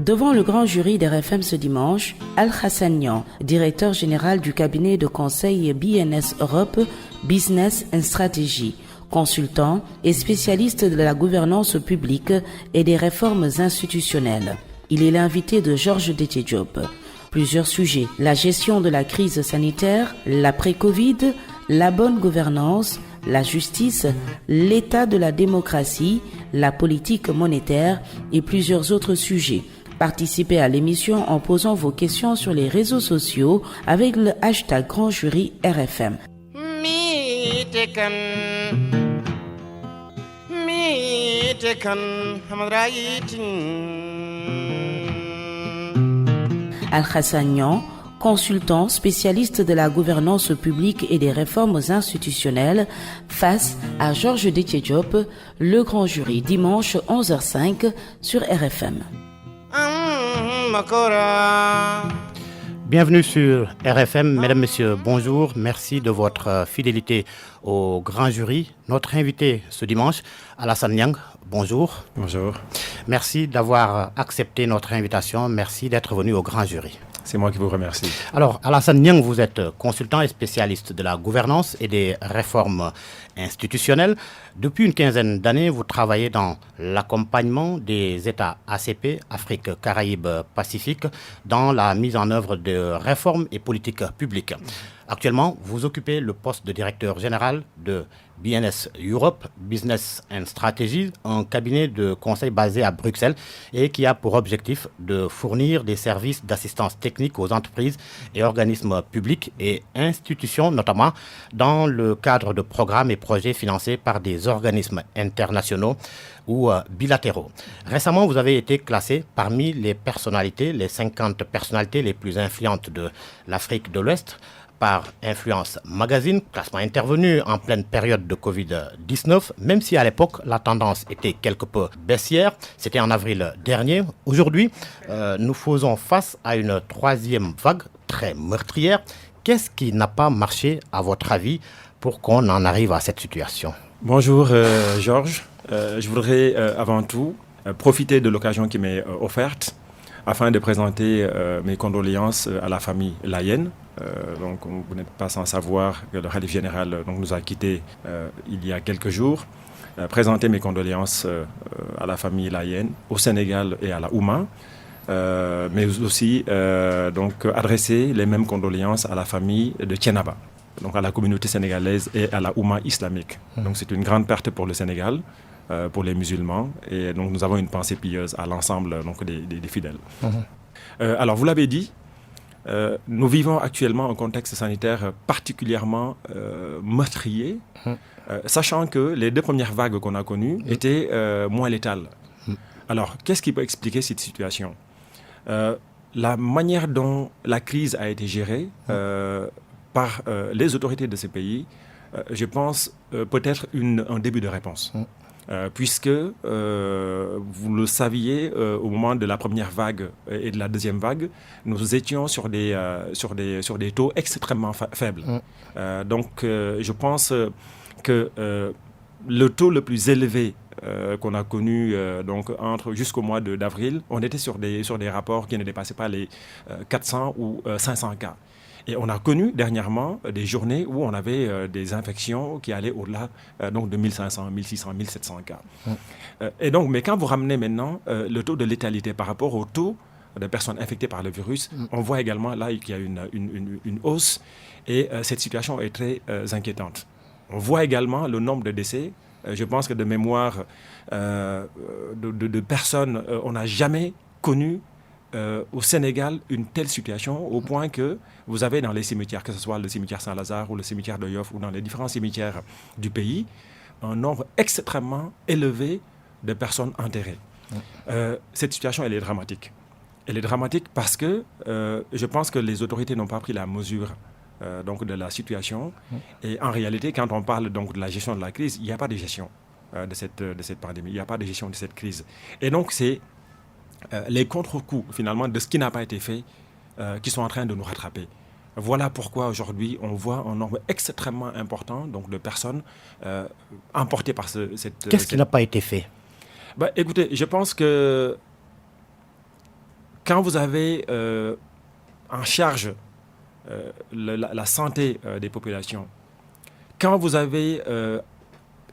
Devant le grand jury d'RFM ce dimanche, Al-Hassanian, directeur général du cabinet de conseil BNS Europe, Business and Strategy, consultant et spécialiste de la gouvernance publique et des réformes institutionnelles. Il est l'invité de Georges Déthié Diop. Plusieurs sujets, la gestion de la crise sanitaire, l'après-Covid, la bonne gouvernance, la justice, l'état de la démocratie, la politique monétaire et plusieurs autres sujets. Participez à l'émission en posant vos questions sur les réseaux sociaux avec le hashtag Grand Jury RFM. Al-Hassanian, consultant spécialiste de la gouvernance publique et des réformes institutionnelles, face à Georges Déthié Diop, le grand jury, dimanche 11h05 sur RFM. Bienvenue sur RFM, mesdames, messieurs, bonjour, merci de votre fidélité au grand jury. Notre invité ce dimanche, Alassane Niang, bonjour. Bonjour. Merci d'avoir accepté notre invitation, merci d'être venu au grand jury. C'est moi qui vous remercie. Alors, Alassane Niang, vous êtes consultant et spécialiste de la gouvernance et des réformes institutionnelles. Depuis une quinzaine d'années, vous travaillez dans l'accompagnement des États ACP, Afrique, Caraïbes, Pacifique, dans la mise en œuvre de réformes et politiques publiques. Actuellement, vous occupez le poste de directeur général de BNS Europe, Business and Strategy, un cabinet de conseil basé à Bruxelles et qui a pour objectif de fournir des services d'assistance technique aux entreprises et organismes publics et institutions, notamment dans le cadre de programmes et projets financés par des organismes internationaux ou bilatéraux. Récemment, vous avez été classé parmi les 50 personnalités les plus influentes de l'Afrique de l'Ouest par Influence Magazine, classement intervenu en pleine période de Covid-19, même si à l'époque la tendance était quelque peu baissière. C'était en avril dernier. Aujourd'hui, nous faisons face à une troisième vague très meurtrière. Qu'est-ce qui n'a pas marché, à votre avis, pour qu'on en arrive à cette situation? Bonjour Georges. Je voudrais avant tout profiter de l'occasion qui m'est offerte afin de présenter mes condoléances à la famille Layène. Donc vous n'êtes pas sans savoir que le khalife général nous a quittés il y a quelques jours. Présenter mes condoléances à la famille Layène, au Sénégal et à la Ouma. Mais aussi adresser les mêmes condoléances à la famille de Thiénaba, donc à la communauté sénégalaise et à la Ouma islamique. Donc c'est une grande perte pour le Sénégal, pour les musulmans, et donc nous avons une pensée pieuse à l'ensemble des fidèles. Alors vous l'avez dit, nous vivons actuellement un contexte sanitaire particulièrement meurtrier, sachant que les deux premières vagues qu'on a connues étaient moins létales. Alors, qu'est-ce qui peut expliquer cette situation? La manière dont la crise a été gérée par les autorités de ces pays, je pense peut-être un début de réponse. Puisque, vous le saviez, au moment de la première vague et de la deuxième vague, nous étions sur des taux extrêmement faibles. Donc, je pense que le taux le plus élevé qu'on a connu jusqu'au mois d'avril, on était sur des rapports qui ne dépassaient pas les 400 ou 500 cas. Et on a connu dernièrement des journées où on avait des infections qui allaient au-delà de 1500, 1600, 1700 cas. Et donc, mais quand vous ramenez maintenant le taux de létalité par rapport au taux de personnes infectées par le virus, on voit également là qu'il y a une hausse et cette situation est très inquiétante. On voit également le nombre de décès. Je pense que de mémoire de personnes, on n'a jamais connu au Sénégal une telle situation au point que vous avez dans les cimetières, que ce soit le cimetière Saint-Lazare ou le cimetière de Yoff ou dans les différents cimetières du pays, un nombre extrêmement élevé de personnes enterrées. Cette situation, elle est dramatique. Elle est dramatique parce que je pense que les autorités n'ont pas pris la mesure de la situation. Et en réalité, quand on parle de la gestion de la crise, il n'y a pas de gestion de cette pandémie, il n'y a pas de gestion de cette crise. Et donc, c'est les contre-coups, finalement, de ce qui n'a pas été fait qui sont en train de nous rattraper. Voilà pourquoi aujourd'hui, on voit un nombre extrêmement important de personnes emportées par cette... Qu'est-ce qui n'a pas été fait? Écoutez, je pense que quand vous avez en charge la santé des populations, quand vous avez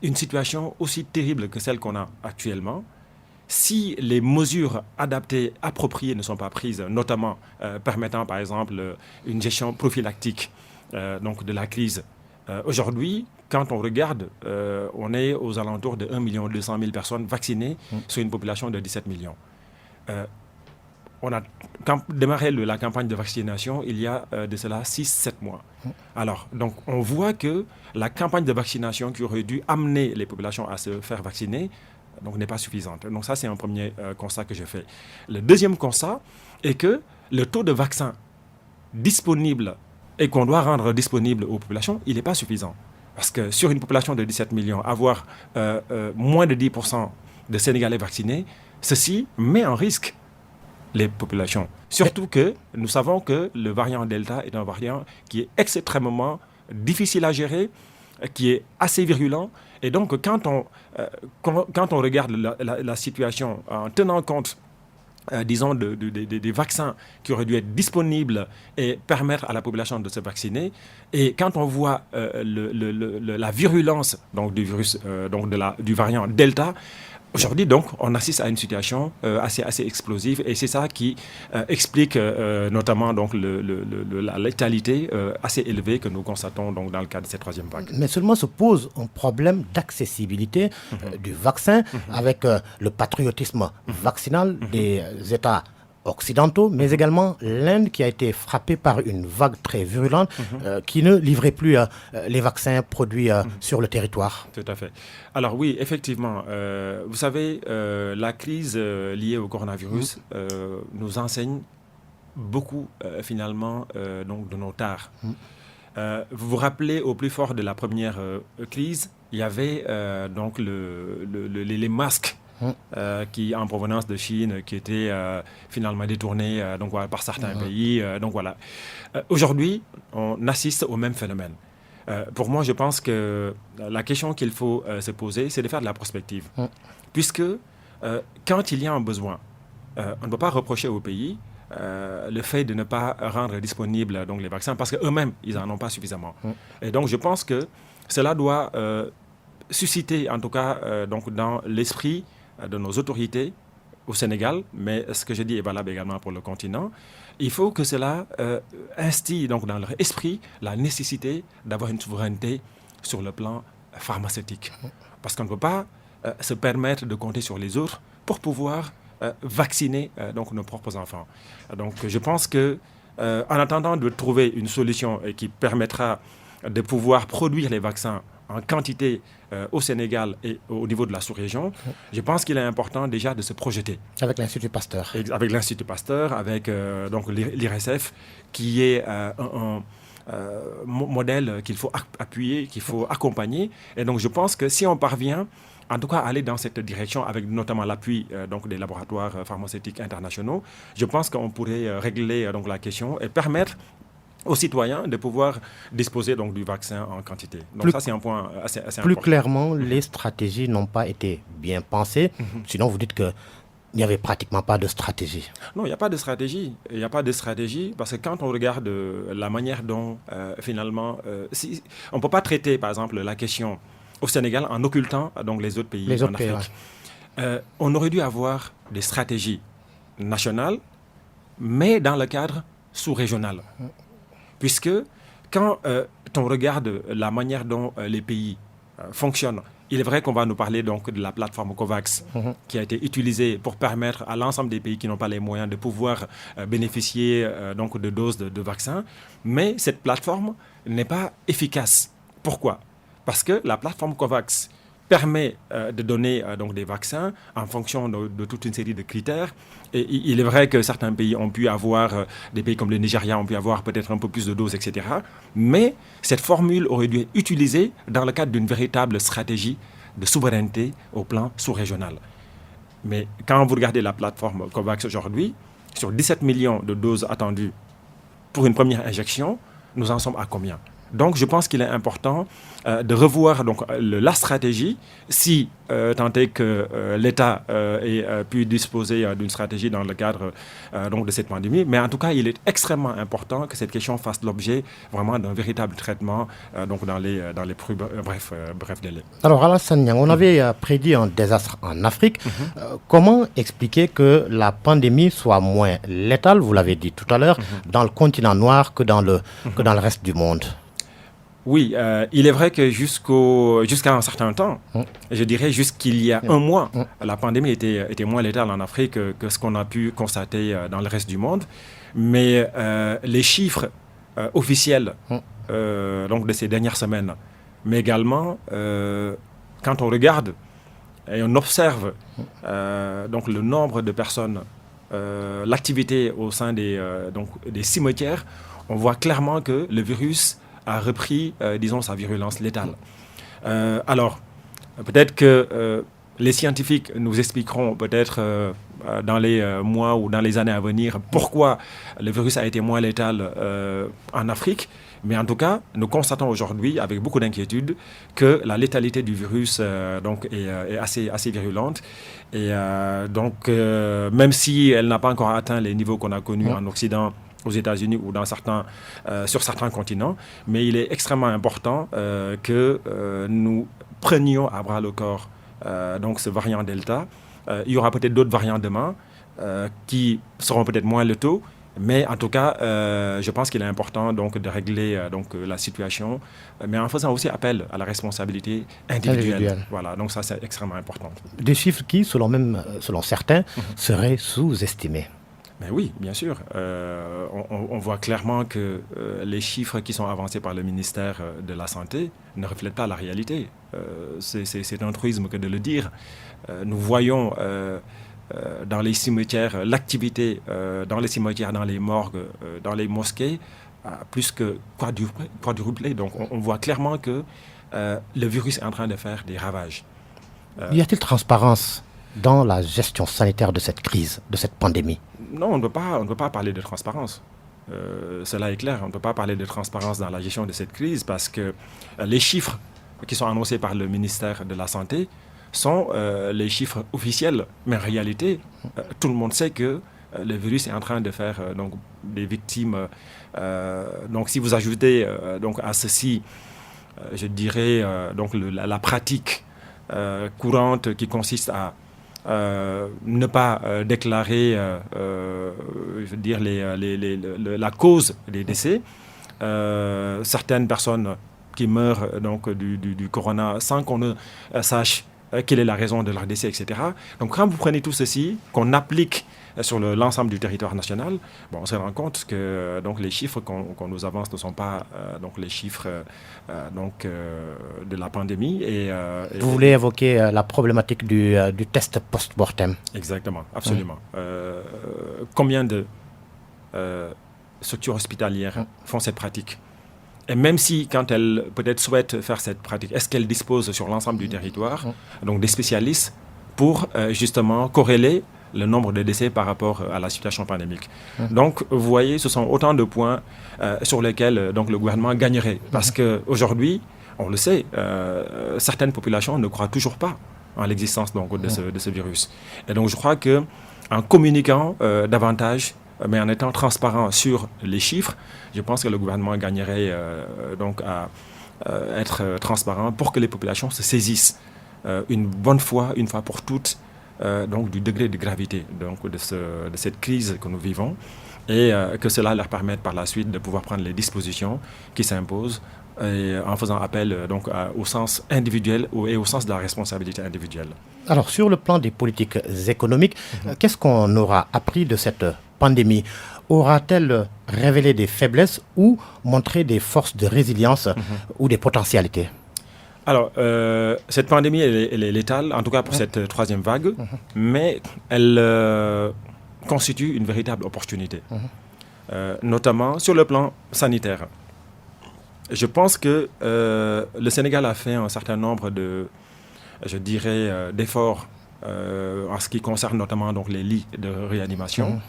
une situation aussi terrible que celle qu'on a actuellement, si les mesures adaptées, appropriées ne sont pas prises, notamment permettant par exemple une gestion prophylactique donc de la crise, aujourd'hui, quand on regarde, on est aux alentours de 1 200 000 personnes vaccinées sur une population de 17 millions. On a démarré la campagne de vaccination il y a de cela 6-7 mois. Alors, donc, on voit que la campagne de vaccination qui aurait dû amener les populations à se faire vacciner donc, n'est pas suffisante. Donc ça, c'est un premier constat que je fais. Le deuxième constat est que le taux de vaccins disponible et qu'on doit rendre disponible aux populations, il n'est pas suffisant. Parce que sur une population de 17 millions, avoir moins de 10% de Sénégalais vaccinés, ceci met en risque les populations. Surtout que nous savons que le variant Delta est un variant qui est extrêmement difficile à gérer, qui est assez virulent. Et donc, quand on regarde la situation en tenant compte, disons, des vaccins qui auraient dû être disponibles et permettre à la population de se vacciner, et quand on voit la virulence donc, du virus, donc du variant Delta, aujourd'hui, donc, on assiste à une situation assez explosive, et c'est ça qui explique notamment donc, la létalité assez élevée que nous constatons donc, dans le cadre de cette troisième vague. Mais seulement se pose un problème d'accessibilité du vaccin avec le patriotisme vaccinal des États occidentaux, mais également l'Inde qui a été frappée par une vague très virulente qui ne livrait plus les vaccins produits sur le territoire. Tout à fait. Alors oui, effectivement, vous savez, la crise liée au coronavirus nous enseigne beaucoup finalement donc, de nos tares. Vous vous rappelez, au plus fort de la première crise, il y avait donc les masques qui en provenance de Chine, qui étaient finalement détournés donc, voilà, par certains pays. Donc voilà. Aujourd'hui, on assiste au même phénomène. Pour moi, je pense que la question qu'il faut se poser, c'est de faire de la prospective. Puisque quand il y a un besoin, on ne peut pas reprocher au pays le fait de ne pas rendre disponibles donc, les vaccins, parce qu'eux-mêmes, ils n'en ont pas suffisamment. Et donc, je pense que cela doit susciter, en tout cas, donc, dans l'esprit de nos autorités au Sénégal, mais ce que je dis est valable également pour le continent, il faut que cela instille donc dans leur esprit la nécessité d'avoir une souveraineté sur le plan pharmaceutique. Parce qu'on ne peut pas se permettre de compter sur les autres pour pouvoir vacciner donc nos propres enfants. Donc je pense que en attendant de trouver une solution qui permettra de pouvoir produire les vaccins en quantité au Sénégal et au niveau de la sous-région, je pense qu'il est important déjà de se projeter. Avec l'Institut Pasteur. Avec l'Institut Pasteur, avec donc l'IRSF, qui est un modèle qu'il faut appuyer, qu'il faut accompagner. Et donc je pense que si on parvient, en tout cas, à aller dans cette direction, avec notamment l'appui donc des laboratoires pharmaceutiques internationaux, je pense qu'on pourrait régler donc, la question et permettre aux citoyens de pouvoir disposer donc, du vaccin en quantité. Donc ça, c'est un point assez important. Plus clairement, les stratégies n'ont pas été bien pensées. Sinon, vous dites qu'il n'y avait pratiquement pas de stratégie. Non, il n'y a pas de stratégie. Il n'y a pas de stratégie parce que quand on regarde la manière dont, finalement, on ne peut pas traiter, par exemple, la question au Sénégal en occultant donc, les autres pays en Afrique. On aurait dû avoir des stratégies nationales, mais dans le cadre sous-régional. Puisque quand on regarde la manière dont les pays fonctionnent, il est vrai qu'on va nous parler donc de la plateforme COVAX qui a été utilisée pour permettre à l'ensemble des pays qui n'ont pas les moyens de pouvoir bénéficier donc de doses de vaccins. Mais cette plateforme n'est pas efficace. Pourquoi ? Parce que la plateforme COVAX permet de donner donc des vaccins en fonction de toute une série de critères. Et il est vrai que certains pays ont pu avoir, des pays comme le Nigeria ont pu avoir peut-être un peu plus de doses, etc. Mais cette formule aurait dû être utilisée dans le cadre d'une véritable stratégie de souveraineté au plan sous-régional. Mais quand vous regardez la plateforme COVAX aujourd'hui, sur 17 millions de doses attendues pour une première injection, nous en sommes à combien ? Donc, je pense qu'il est important de revoir donc, la stratégie, si tant est que l'État ait pu disposer d'une stratégie dans le cadre donc de cette pandémie. Mais en tout cas, il est extrêmement important que cette question fasse l'objet vraiment d'un véritable traitement donc dans les plus brefs délais. Alors, Alassane Niang, on avait prédit un désastre en Afrique. Comment expliquer que la pandémie soit moins létale, vous l'avez dit tout à l'heure, dans le continent noir que dans le reste du monde? Oui, il est vrai que jusqu'à un certain temps, je dirais jusqu'il y a un mois, la pandémie était moins létale en Afrique que ce qu'on a pu constater dans le reste du monde. Mais les chiffres officiels donc de ces dernières semaines, mais également quand on regarde et on observe donc le nombre de personnes, l'activité au sein des cimetières, on voit clairement que le virus a repris, disons, sa virulence létale. Alors, peut-être que les scientifiques nous expliqueront peut-être dans les mois ou dans les années à venir pourquoi le virus a été moins létal en Afrique. Mais en tout cas, nous constatons aujourd'hui, avec beaucoup d'inquiétude, que la létalité du virus donc est assez virulente. Et donc, même si elle n'a pas encore atteint les niveaux qu'on a connus en Occident, aux États-Unis ou sur certains continents, mais il est extrêmement important que nous prenions à bras le corps donc ce variant Delta. Il y aura peut-être d'autres variants demain qui seront peut-être moins létaux, mais en tout cas, je pense qu'il est important donc de régler la situation, mais en faisant aussi appel à la responsabilité individuelle. Voilà, donc ça c'est extrêmement important. Des chiffres qui, selon certains, seraient sous-estimés. Ben oui, bien sûr. On voit clairement que les chiffres qui sont avancés par le ministère de la Santé ne reflètent pas la réalité. C'est un truisme que de le dire. Nous voyons dans les cimetières l'activité dans les cimetières, dans les morgues, dans les mosquées, plus que quadruplée. Donc on voit clairement que le virus est en train de faire des ravages. Y a-t-il transparence dans la gestion sanitaire de cette crise, de cette pandémie? Non, on ne peut pas parler de transparence. Cela est clair, on ne peut pas parler de transparence dans la gestion de cette crise parce que les chiffres qui sont annoncés par le ministère de la Santé sont les chiffres officiels. Mais en réalité, tout le monde sait que le virus est en train de faire donc, des victimes. Donc si vous ajoutez donc, à ceci, je dirais, donc, la pratique courante qui consiste à ne pas déclarer je veux dire la cause des décès. Certaines personnes qui meurent donc, du corona sans qu'on ne sache quelle est la raison de leur décès, etc. Donc quand vous prenez tout ceci, qu'on applique sur l'ensemble du territoire national, bon, on se rend compte que donc, les chiffres qu'on nous avance ne sont pas donc, les chiffres de la pandémie. Vous voulez évoquer la problématique du test post-mortem? Exactement, absolument. Combien de structures hospitalières font cette pratique? Et même si, quand elles peut-être souhaitent faire cette pratique, est-ce qu'elles disposent sur l'ensemble du territoire donc des spécialistes pour justement corréler le nombre de décès par rapport à la situation pandémique. Donc, vous voyez, ce sont autant de points sur lesquels donc, le gouvernement gagnerait. Parce qu'aujourd'hui, on le sait, certaines populations ne croient toujours pas en l'existence donc, de ce virus. Et donc, je crois qu'en communiquant davantage, mais en étant transparent sur les chiffres, je pense que le gouvernement gagnerait donc à être transparent pour que les populations se saisissent une bonne fois, une fois pour toutes, donc du degré de gravité donc de cette crise que nous vivons et que cela leur permette par la suite de pouvoir prendre les dispositions qui s'imposent et en faisant appel donc au sens individuel et au sens de la responsabilité individuelle. Alors sur le plan des politiques économiques, qu'est-ce qu'on aura appris de cette pandémie? Aura-t-elle révélé des faiblesses ou montré des forces de résilience ou des potentialités? Alors, cette pandémie, elle est létale, en tout cas pour cette troisième vague, mais elle constitue une véritable opportunité, notamment sur le plan sanitaire. Je pense que le Sénégal a fait un certain nombre d'efforts en ce qui concerne notamment donc, les lits de réanimation,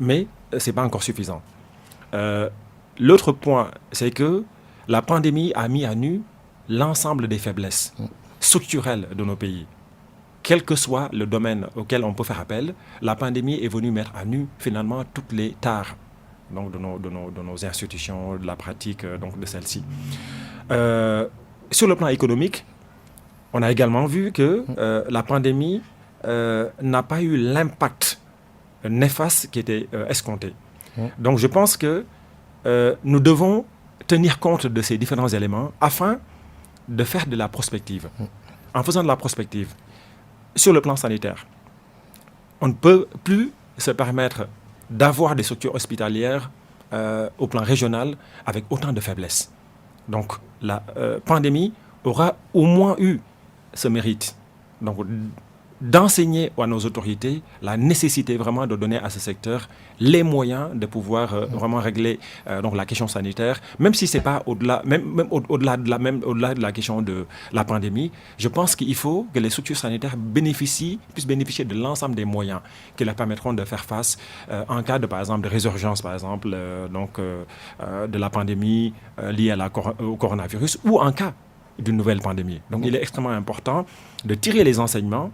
mais ce n'est pas encore suffisant. L'autre point, c'est que la pandémie a mis à nu l'ensemble des faiblesses structurelles de nos pays. Quel que soit le domaine auquel on peut faire appel, la pandémie est venue mettre à nu finalement toutes les tares donc, de nos institutions, de la pratique donc, de celles-ci. Sur le plan économique, on a également vu que la pandémie n'a pas eu l'impact néfaste qui était escompté. Donc je pense que nous devons tenir compte de ces différents éléments afin de faire de la prospective. En faisant de la prospective, sur le plan sanitaire, on ne peut plus se permettre d'avoir des structures hospitalières au plan régional avec autant de faiblesses. Donc la pandémie aura au moins eu ce mérite. Donc d'enseigner à nos autorités la nécessité vraiment de donner à ce secteur les moyens de pouvoir vraiment régler donc la question sanitaire, même si c'est pas au-delà, même au-delà de la question de la pandémie. Je pense qu'il faut que les structures sanitaires puissent bénéficier de l'ensemble des moyens qui leur permettront de faire face en cas de, par exemple, de résurgence, par exemple, de la pandémie liée au coronavirus ou en cas d'une nouvelle pandémie. Donc il est extrêmement important de tirer les enseignements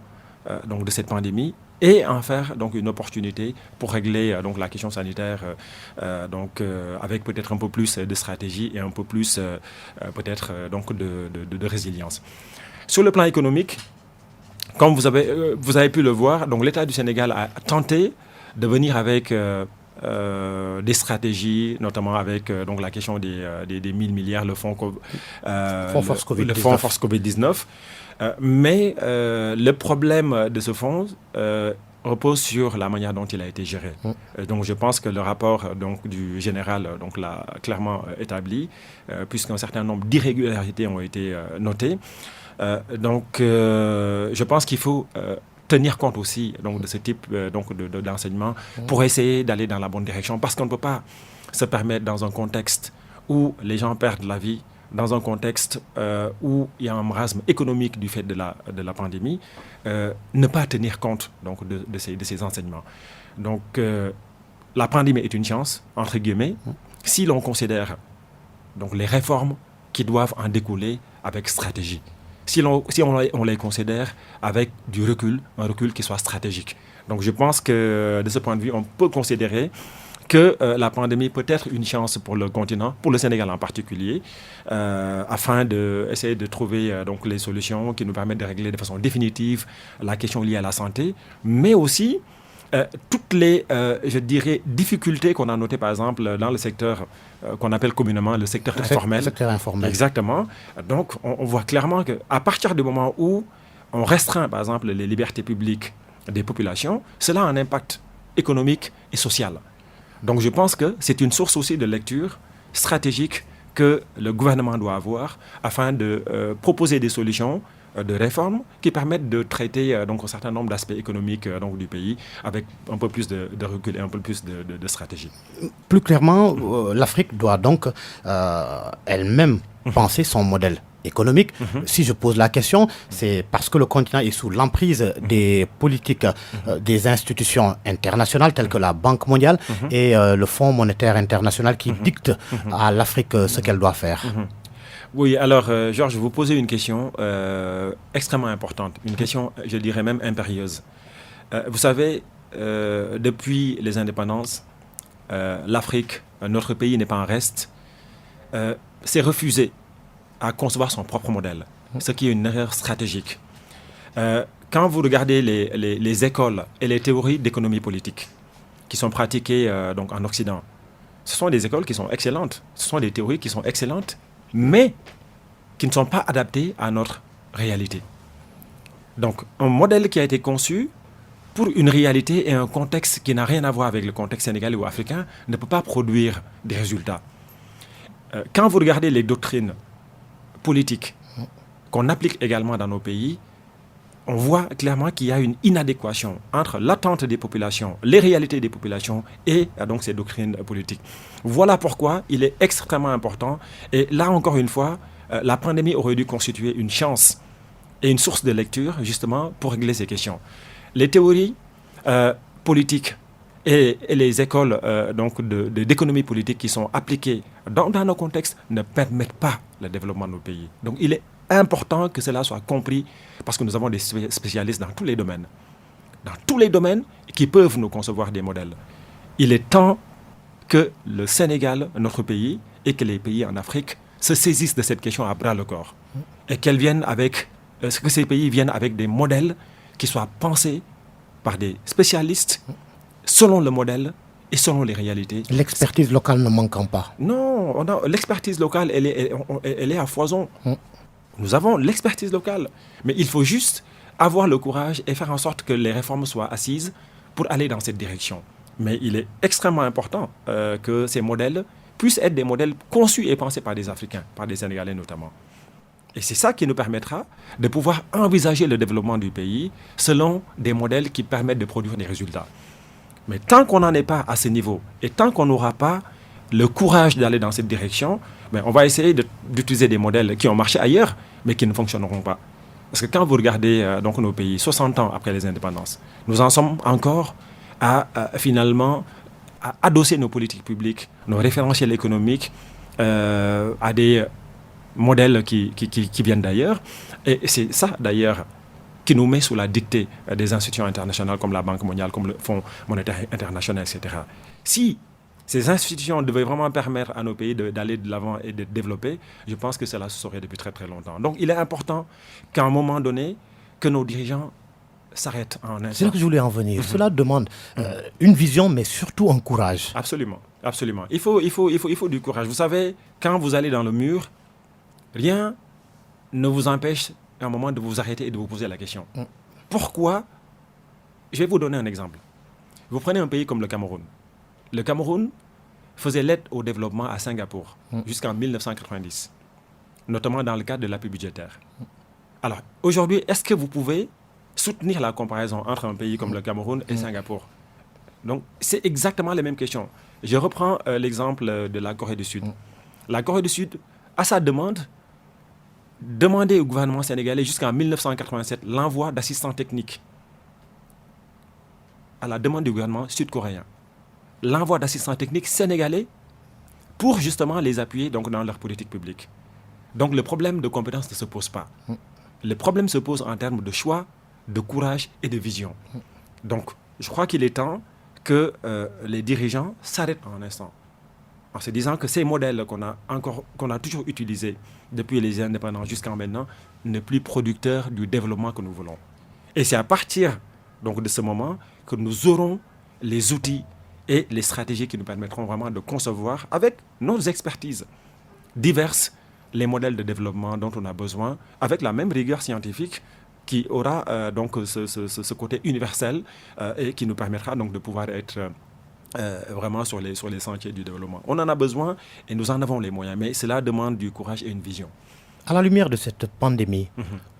donc de cette pandémie et en faire donc une opportunité pour régler donc la question sanitaire avec peut-être un peu plus de stratégie et un peu plus peut-être donc de résilience. Sur le plan économique, comme vous avez pu le voir, donc l'État du Sénégal a tenté de venir avec des stratégies, notamment avec donc la question des 1000 milliards, le fonds Force Covid-19. Le fonds Force Covid-19. Mais le problème de ce fonds repose sur la manière dont il a été géré. Donc je pense que le rapport donc, du général donc, l'a clairement établi, puisqu'un certain nombre d'irrégularités ont été notées. Je pense qu'il faut tenir compte aussi donc, de ce type d'enseignement pour essayer d'aller dans la bonne direction, parce qu'on ne peut pas se permettre dans un contexte où les gens perdent la vie, dans un contexte où il y a un marasme économique du fait de la pandémie, ne pas tenir compte donc, de ces enseignements. Donc la pandémie est une chance, entre guillemets, si l'on considère donc, les réformes qui doivent en découler avec stratégie. Si on les considère avec du recul, un recul qui soit stratégique. Donc je pense que de ce point de vue, on peut considérer que la pandémie peut être une chance pour le continent, pour le Sénégal en particulier, afin d'essayer de trouver donc, les solutions qui nous permettent de régler de façon définitive la question liée à la santé, mais aussi toutes les, je dirais, difficultés qu'on a notées, par exemple, dans le secteur qu'on appelle communément le secteur informel. Le secteur informel. Exactement. Donc, on voit clairement qu'à partir du moment où on restreint, par exemple, les libertés publiques des populations, cela a un impact économique et social. Donc, je pense que c'est une source aussi de lecture stratégique que le gouvernement doit avoir afin de proposer des solutions de réformes qui permettent de traiter donc, un certain nombre d'aspects économiques donc, du pays avec un peu plus de recul et un peu plus de stratégie. Plus clairement, l'Afrique doit donc elle-même penser son modèle économique. Si je pose la question, c'est parce que le continent est sous l'emprise des politiques des institutions internationales telles que la Banque mondiale et le Fonds monétaire international qui dictent à l'Afrique ce qu'elle doit faire. Oui, alors Georges, vous posez une question extrêmement importante, une question, je dirais même impérieuse. Vous savez, depuis les indépendances, l'Afrique, notre pays n'est pas en reste, s'est refusé à concevoir son propre modèle, ce qui est une erreur stratégique. Quand vous regardez les écoles et les théories d'économie politique qui sont pratiquées donc en Occident, ce sont des écoles qui sont excellentes, ce sont des théories qui sont excellentes, mais qui ne sont pas adaptées à notre réalité. Donc, un modèle qui a été conçu pour une réalité et un contexte qui n'a rien à voir avec le contexte sénégalais ou africain ne peut pas produire des résultats. Quand vous regardez les doctrines politiques qu'on applique également dans nos pays, on voit clairement qu'il y a une inadéquation entre l'attente des populations, les réalités des populations et donc ces doctrines politiques. Voilà pourquoi il est extrêmement important, et là encore une fois, la pandémie aurait dû constituer une chance et une source de lecture justement pour régler ces questions. Les théories politiques et les écoles d'économie politique qui sont appliquées dans nos contextes ne permettent pas le développement de nos pays. Donc il est important que cela soit compris parce que nous avons des spécialistes dans tous les domaines. Dans tous les domaines qui peuvent nous concevoir des modèles. Il est temps que le Sénégal, notre pays, et que les pays en Afrique se saisissent de cette question à bras le corps. Et que ces pays viennent avec des modèles qui soient pensés par des spécialistes selon le modèle et selon les réalités. L'expertise locale ne manquant pas. Non, l'expertise locale, elle est à foison. Nous avons l'expertise locale. Mais il faut juste avoir le courage et faire en sorte que les réformes soient assises pour aller dans cette direction. Mais il est extrêmement important que ces modèles puissent être des modèles conçus et pensés par des Africains, par des Sénégalais notamment. Et c'est ça qui nous permettra de pouvoir envisager le développement du pays selon des modèles qui permettent de produire des résultats. Mais tant qu'on n'en est pas à ce niveau et tant qu'on n'aura pas le courage d'aller dans cette direction, on va essayer d'utiliser des modèles qui ont marché ailleurs, mais qui ne fonctionneront pas. Parce que quand vous regardez nos pays, 60 ans après les indépendances, nous en sommes encore à finalement à adosser nos politiques publiques, nos référentiels économiques à des modèles qui viennent d'ailleurs. Et c'est ça d'ailleurs qui nous met sous la dictée des institutions internationales comme la Banque mondiale, comme le Fonds monétaire international, etc. Si ces institutions devaient vraiment permettre à nos pays d'aller de l'avant et de développer, je pense que cela se saurait depuis très très longtemps. Donc il est important qu'à un moment donné, que nos dirigeants s'arrêtent en instant. C'est là que je voulais en venir. Cela demande une vision, mais surtout un courage. Absolument, absolument. Il faut du courage. Vous savez, quand vous allez dans le mur, rien ne vous empêche à un moment de vous arrêter et de vous poser la question. Pourquoi? Je vais vous donner un exemple. Vous prenez un pays comme le Cameroun. Le Cameroun faisait l'aide au développement à Singapour jusqu'en 1990, notamment dans le cadre de l'appui budgétaire. Alors, aujourd'hui, est-ce que vous pouvez soutenir la comparaison entre un pays comme le Cameroun et Singapour? Donc, c'est exactement les mêmes questions. Je reprends l'exemple de la Corée du Sud. La Corée du Sud, à sa demande, demandait au gouvernement sénégalais jusqu'en 1987 l'envoi d'assistants techniques à la demande du gouvernement sud-coréen. L'envoi d'assistants techniques sénégalais pour justement les appuyer donc, dans leur politique publique. Donc le problème de compétence ne se pose pas. Le problème se pose en termes de choix, de courage et de vision. Donc je crois qu'il est temps que les dirigeants s'arrêtent un instant en se disant que ces modèles qu'on a toujours utilisés depuis les indépendances jusqu'à maintenant ne plus producteurs du développement que nous voulons. Et c'est à partir donc, de ce moment que nous aurons les outils et les stratégies qui nous permettront vraiment de concevoir avec nos expertises diverses les modèles de développement dont on a besoin avec la même rigueur scientifique qui aura donc ce côté universel et qui nous permettra donc de pouvoir être vraiment sur les sentiers du développement. On en a besoin et nous en avons les moyens, mais cela demande du courage et une vision. À la lumière de cette pandémie,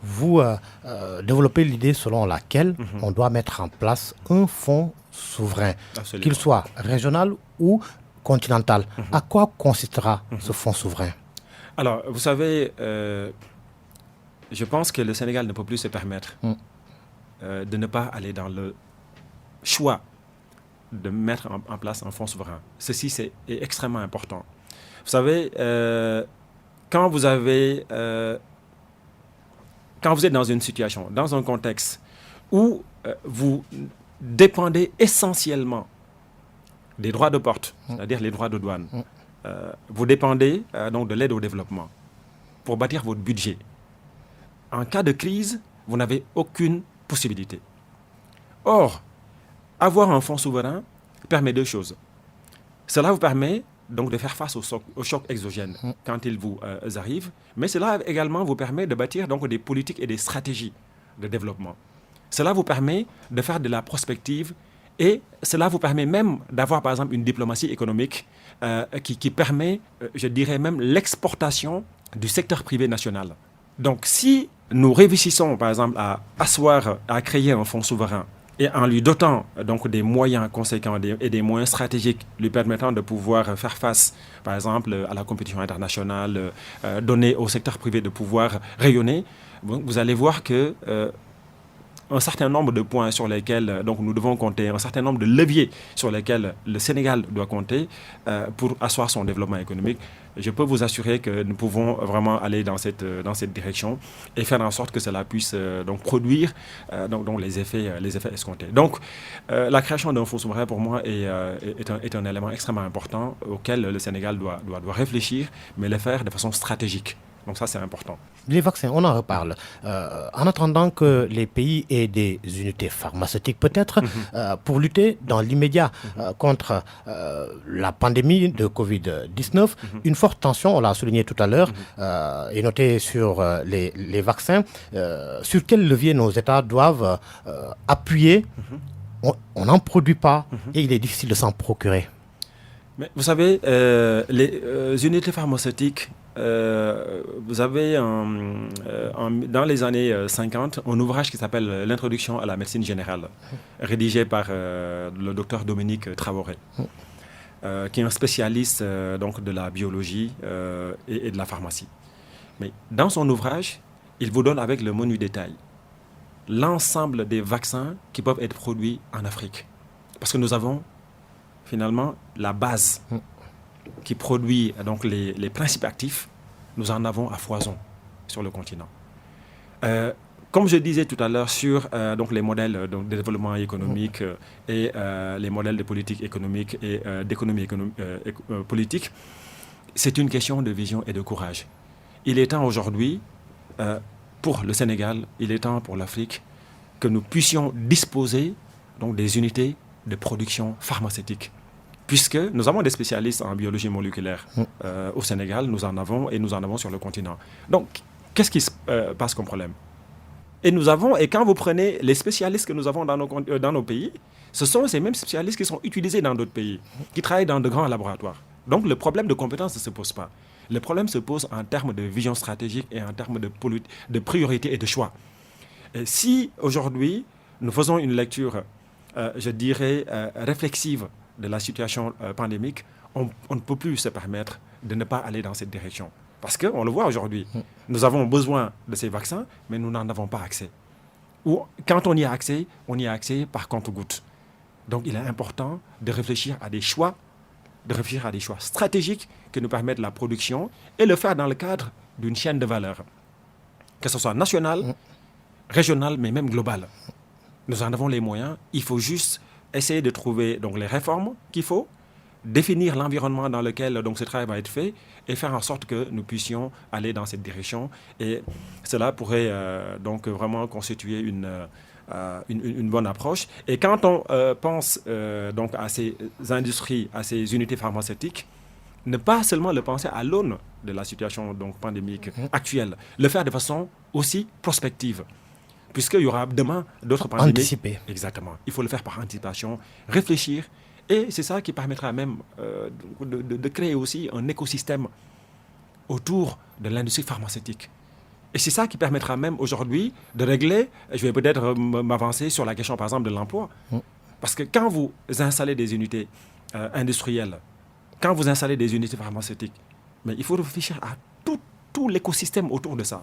vous développez l'idée selon laquelle on doit mettre en place un fonds souverain, qu'il soit régional ou continental. À quoi consistera ce fonds souverain? Alors, vous savez, je pense que le Sénégal ne peut plus se permettre de ne pas aller dans le choix de mettre en place un fonds souverain. Ceci, c'est extrêmement important. Vous savez, quand vous êtes dans une situation, dans un contexte où vous dépendez essentiellement des droits de porte, c'est-à-dire les droits de douane, vous dépendez donc de l'aide au développement pour bâtir votre budget. En cas de crise, vous n'avez aucune possibilité. Or, avoir un fonds souverain permet deux choses. Cela vous permet donc de faire face aux chocs exogènes quand ils vous arrivent, mais cela également vous permet de bâtir donc des politiques et des stratégies de développement. Cela vous permet de faire de la prospective et cela vous permet même d'avoir par exemple une diplomatie économique qui permet, je dirais même, l'exportation du secteur privé national. Donc si nous réussissons par exemple à créer un fonds souverain et en lui dotant donc des moyens conséquents et des moyens stratégiques lui permettant de pouvoir faire face, par exemple, à la compétition internationale, donner au secteur privé de pouvoir rayonner, vous allez voir que un certain nombre de points sur lesquels donc, nous devons compter, un certain nombre de leviers sur lesquels le Sénégal doit compter pour asseoir son développement économique. Je peux vous assurer que nous pouvons vraiment aller dans cette direction et faire en sorte que cela puisse donc produire donc les effets escomptés. Donc, la création d'un fonds souverain, pour moi, est un élément extrêmement important auquel le Sénégal doit réfléchir, mais le faire de façon stratégique. Donc ça, c'est important. Les vaccins, on en reparle. En attendant que les pays aient des unités pharmaceutiques, peut-être, pour lutter dans l'immédiat contre la pandémie de Covid-19, une forte tension, on l'a souligné tout à l'heure, est notée sur les vaccins. Sur quel levier nos États doivent appuyer? On n'en produit pas et il est difficile de s'en procurer. Mais vous savez, les unités pharmaceutiques, vous avez dans les années 50 un ouvrage qui s'appelle L'introduction à la médecine générale, rédigé par le docteur Dominique Traoré, qui est un spécialiste donc de la biologie et de la pharmacie. Mais dans son ouvrage, il vous donne avec le menu détail l'ensemble des vaccins qui peuvent être produits en Afrique. Parce que nous avons finalement la base qui produit donc les principes actifs, nous en avons à foison sur le continent. Comme je disais tout à l'heure sur donc les modèles de développement économique et les modèles de politique économique et d'économie politique, c'est une question de vision et de courage. Il est temps aujourd'hui, pour le Sénégal, il est temps pour l'Afrique, que nous puissions disposer donc, des unités de production pharmaceutique. Puisque nous avons des spécialistes en biologie moléculaire au Sénégal, nous en avons sur le continent. Donc, qu'est-ce qui se passe comme problème? Et quand vous prenez les spécialistes que nous avons dans nos pays, ce sont ces mêmes spécialistes qui sont utilisés dans d'autres pays, qui travaillent dans de grands laboratoires. Donc, le problème de compétence ne se pose pas. Le problème se pose en termes de vision stratégique et en termes de priorité et de choix. Et si aujourd'hui, nous faisons une lecture, je dirais, réflexive de la situation pandémique, on ne peut plus se permettre de ne pas aller dans cette direction. Parce qu'on le voit aujourd'hui, nous avons besoin de ces vaccins, mais nous n'en avons pas accès. Ou quand on y a accès par compte-gouttes. Donc il est important de réfléchir à des choix, stratégiques qui nous permettent la production et le faire dans le cadre d'une chaîne de valeur. Que ce soit nationale, régionale, mais même globale. Nous en avons les moyens, il faut juste essayer de trouver donc, les réformes qu'il faut, définir l'environnement dans lequel donc, ce travail va être fait et faire en sorte que nous puissions aller dans cette direction. Et cela pourrait donc vraiment constituer une bonne approche. Et quand on pense donc, à ces industries, à ces unités pharmaceutiques, ne pas seulement le penser à l'aune de la situation donc, pandémique actuelle, le faire de façon aussi prospective. Puisqu'il y aura demain d'autres pandémies. Anticiper. Exactement. Il faut le faire par anticipation, réfléchir. Et c'est ça qui permettra même de créer aussi un écosystème autour de l'industrie pharmaceutique. Et c'est ça qui permettra même aujourd'hui de régler, je vais peut-être m'avancer sur la question par exemple de l'emploi. Parce que quand vous installez des unités industrielles, quand vous installez des unités pharmaceutiques, mais il faut réfléchir à tout l'écosystème autour de ça.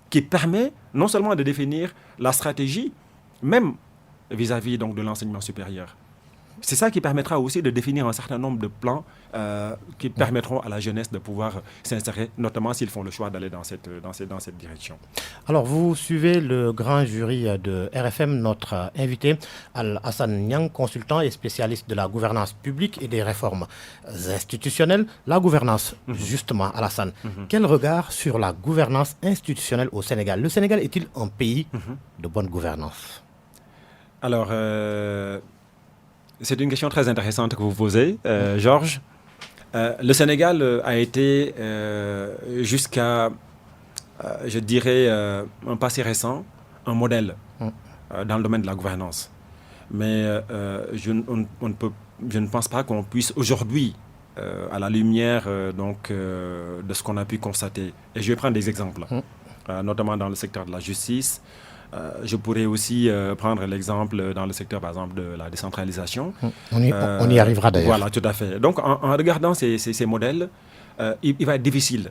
Qui permet non seulement de définir la stratégie, même vis-à-vis donc, de l'enseignement supérieur. C'est ça qui permettra aussi de définir un certain nombre de plans qui permettront à la jeunesse de pouvoir s'insérer, notamment s'ils font le choix d'aller dans cette direction. Alors, vous suivez le grand jury de RFM, notre invité, Al-Hassan Niang, consultant et spécialiste de la gouvernance publique et des réformes institutionnelles. La gouvernance, justement, Al-Hassan, quel regard sur la gouvernance institutionnelle au Sénégal? Le Sénégal est-il un pays de bonne gouvernance? Alors, c'est une question très intéressante que vous posez, Georges. Le Sénégal a été, jusqu'à, je dirais, un passé récent, un modèle dans le domaine de la gouvernance. Mais je ne pense pas qu'on puisse aujourd'hui, à la lumière de ce qu'on a pu constater, et je vais prendre des exemples, notamment dans le secteur de la justice. Je pourrais aussi prendre l'exemple dans le secteur, par exemple, de la décentralisation. On y arrivera d'ailleurs. Voilà, tout à fait. Donc, en regardant ces modèles, il va être difficile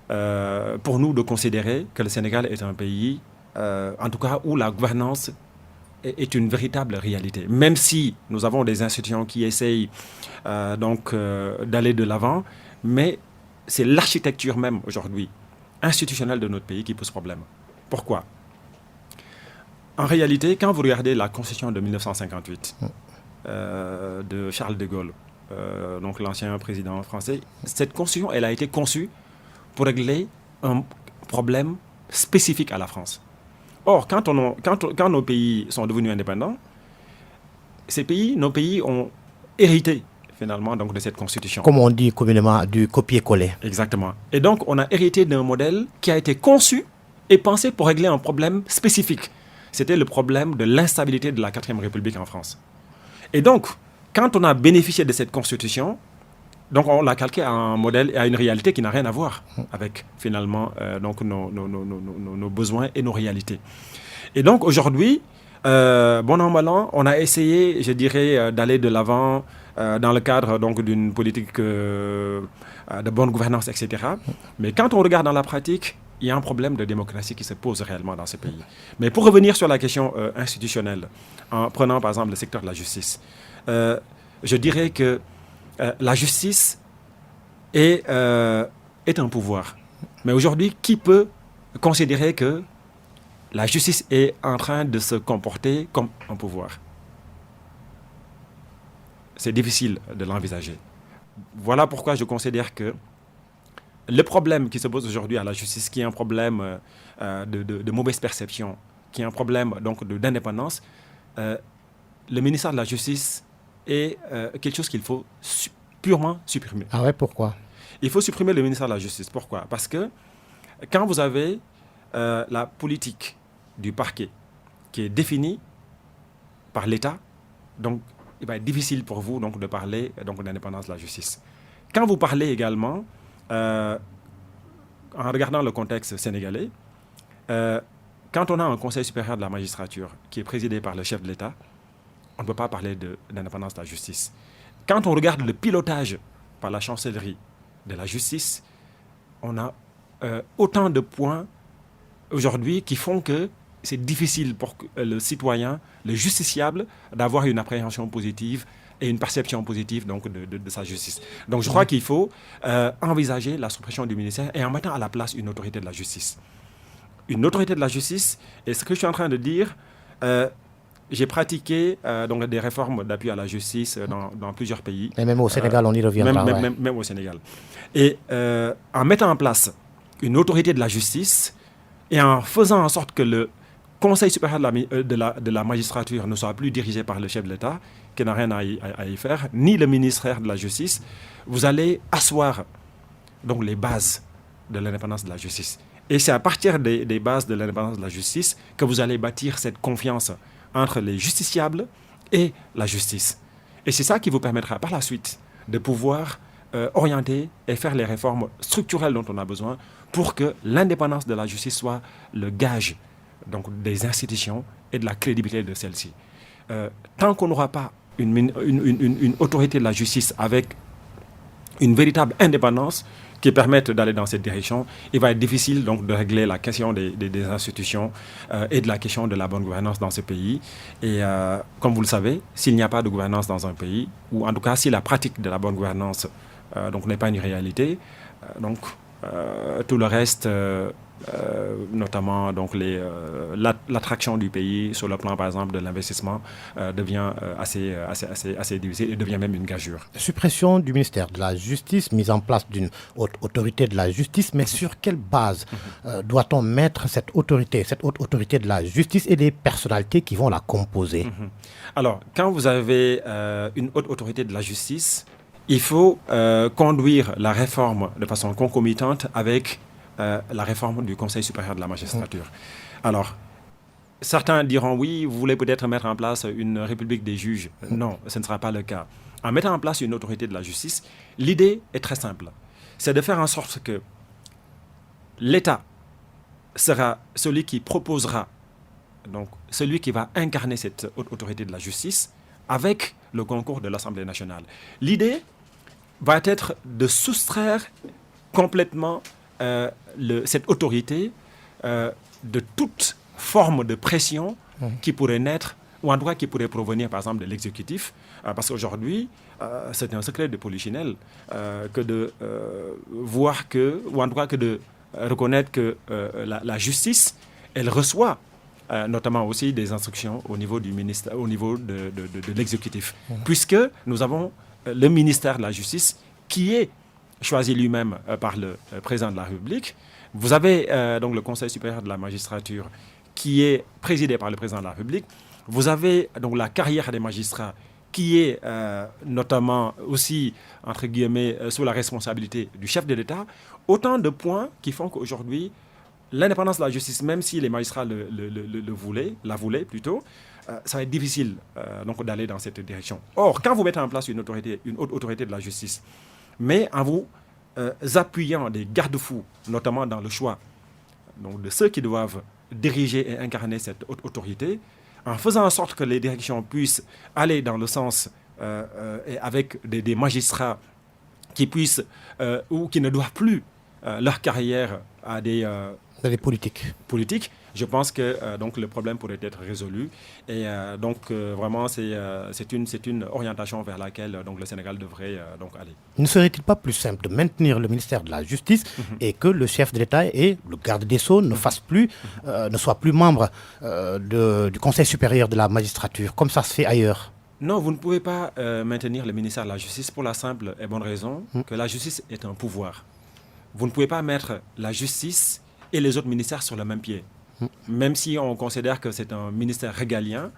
pour nous de considérer que le Sénégal est un pays en tout cas où la gouvernance est une véritable réalité. Même si nous avons des institutions qui essayent d'aller de l'avant, mais c'est l'architecture même aujourd'hui institutionnelle de notre pays qui pose problème. Pourquoi ? En réalité, quand vous regardez la Constitution de 1958 de Charles de Gaulle, donc l'ancien président français, cette Constitution, elle a été conçue pour régler un problème spécifique à la France. Or, quand nos pays sont devenus indépendants, nos pays ont hérité finalement donc, de cette Constitution. Comme on dit communément, du copier-coller. Exactement. Et donc, on a hérité d'un modèle qui a été conçu et pensé pour régler un problème spécifique. C'était le problème de l'instabilité de la 4e République en France. Et donc, quand on a bénéficié de cette Constitution, donc on l'a calqué à un modèle et à une réalité qui n'a rien à voir avec finalement donc nos besoins et nos réalités. Et donc aujourd'hui, bon an, mal an, on a essayé, je dirais, d'aller de l'avant dans le cadre donc d'une politique de bonne gouvernance, etc. Mais quand on regarde dans la pratique, il y a un problème de démocratie qui se pose réellement dans ce pays. Mais pour revenir sur la question institutionnelle, en prenant par exemple le secteur de la justice, je dirais que la justice est un pouvoir. Mais aujourd'hui, qui peut considérer que la justice est en train de se comporter comme un pouvoir ? C'est difficile de l'envisager. Voilà pourquoi je considère que le problème qui se pose aujourd'hui à la justice, qui est un problème de mauvaise perception, qui est un problème donc d'indépendance, le ministère de la Justice est quelque chose qu'il faut purement supprimer. Ah ouais, pourquoi ? Il faut supprimer le ministère de la Justice. Pourquoi ? Parce que quand vous avez la politique du parquet qui est définie par l'État, donc il va être difficile pour vous donc, de parler donc, d'indépendance de la justice. Quand vous parlez également, en regardant le contexte sénégalais, quand on a un conseil supérieur de la magistrature qui est présidé par le chef de l'État, on ne peut pas parler d'indépendance de la justice. Quand on regarde le pilotage par la chancellerie de la justice, on a autant de points aujourd'hui qui font que c'est difficile pour le citoyen, le justiciable, d'avoir une appréhension positive et une perception positive donc, de sa justice. Donc je crois qu'il faut envisager la suppression du ministère et en mettant à la place une autorité de la justice. Une autorité de la justice, et ce que je suis en train de dire, j'ai pratiqué donc des réformes d'appui à la justice dans plusieurs pays. Et même au Sénégal, on y reviendra. Même au Sénégal. Et en mettant en place une autorité de la justice et en faisant en sorte que le Conseil supérieur de la magistrature ne soit plus dirigé par le chef de l'État, qui n'a rien à y faire, ni le ministère de la Justice, vous allez asseoir donc, les bases de l'indépendance de la justice. Et c'est à partir des bases de l'indépendance de la justice que vous allez bâtir cette confiance entre les justiciables et la justice. Et c'est ça qui vous permettra par la suite de pouvoir orienter et faire les réformes structurelles dont on a besoin pour que l'indépendance de la justice soit le gage donc, des institutions et de la crédibilité de celles-ci. Tant qu'on n'aura pas une autorité de la justice avec une véritable indépendance qui permette d'aller dans cette direction, il va être difficile donc, de régler la question des institutions et de la question de la bonne gouvernance dans ce pays. Et comme vous le savez, s'il n'y a pas de gouvernance dans un pays, ou en tout cas si la pratique de la bonne gouvernance donc, n'est pas une réalité, donc tout le reste... notamment donc l'attraction du pays sur le plan par exemple de l'investissement devient assez difficile et devient même une gageure. Suppression du ministère de la Justice, mise en place d'une haute autorité de la justice, mais sur quelle base doit-on mettre cette haute autorité de la justice et les personnalités qui vont la composer? Alors, quand vous avez une haute autorité de la justice, il faut conduire la réforme de façon concomitante avec la réforme du Conseil supérieur de la magistrature. Alors, certains diront oui, vous voulez peut-être mettre en place une république des juges. Non, ce ne sera pas le cas. En mettant en place une autorité de la justice, l'idée est très simple. C'est de faire en sorte que l'État sera celui qui proposera, donc celui qui va incarner cette autorité de la justice avec le concours de l'Assemblée nationale. L'idée va être de soustraire complètement cette autorité de toute forme de pression qui pourrait naître, ou en tout cas qui pourrait provenir par exemple de l'exécutif, parce qu'aujourd'hui, c'est un secret de polichinelle que de voir que, ou en tout cas que de reconnaître que la justice, elle reçoit notamment aussi des instructions au niveau du ministère, au niveau de l'exécutif, puisque nous avons le ministère de la Justice qui est choisi lui-même par le président de la République. Vous avez donc le Conseil supérieur de la magistrature qui est présidé par le président de la République. Vous avez donc la carrière des magistrats qui est notamment aussi, entre guillemets, sous la responsabilité du chef de l'État. Autant de points qui font qu'aujourd'hui, l'indépendance de la justice, même si les magistrats la voulaient plutôt, ça va être difficile donc d'aller dans cette direction. Or, quand vous mettez en place une haute autorité de la justice, mais en vous appuyant des garde-fous, notamment dans le choix donc, de ceux qui doivent diriger et incarner cette haute autorité, en faisant en sorte que les directions puissent aller dans le sens et avec des magistrats qui puissent ou qui ne doivent plus leur carrière à des politiques, je pense que donc le problème pourrait être résolu. Et donc vraiment, c'est une orientation vers laquelle donc, le Sénégal devrait donc aller. Ne serait-il pas plus simple de maintenir le ministère de la Justice et que le chef de l'État et le garde des Sceaux ne soient plus membres du Conseil supérieur de la magistrature, comme ça se fait ailleurs? Non, vous ne pouvez pas maintenir le ministère de la Justice pour la simple et bonne raison que la justice est un pouvoir. Vous ne pouvez pas mettre la justice et les autres ministères sur le même pied. Même si on considère que c'est un ministère régalien,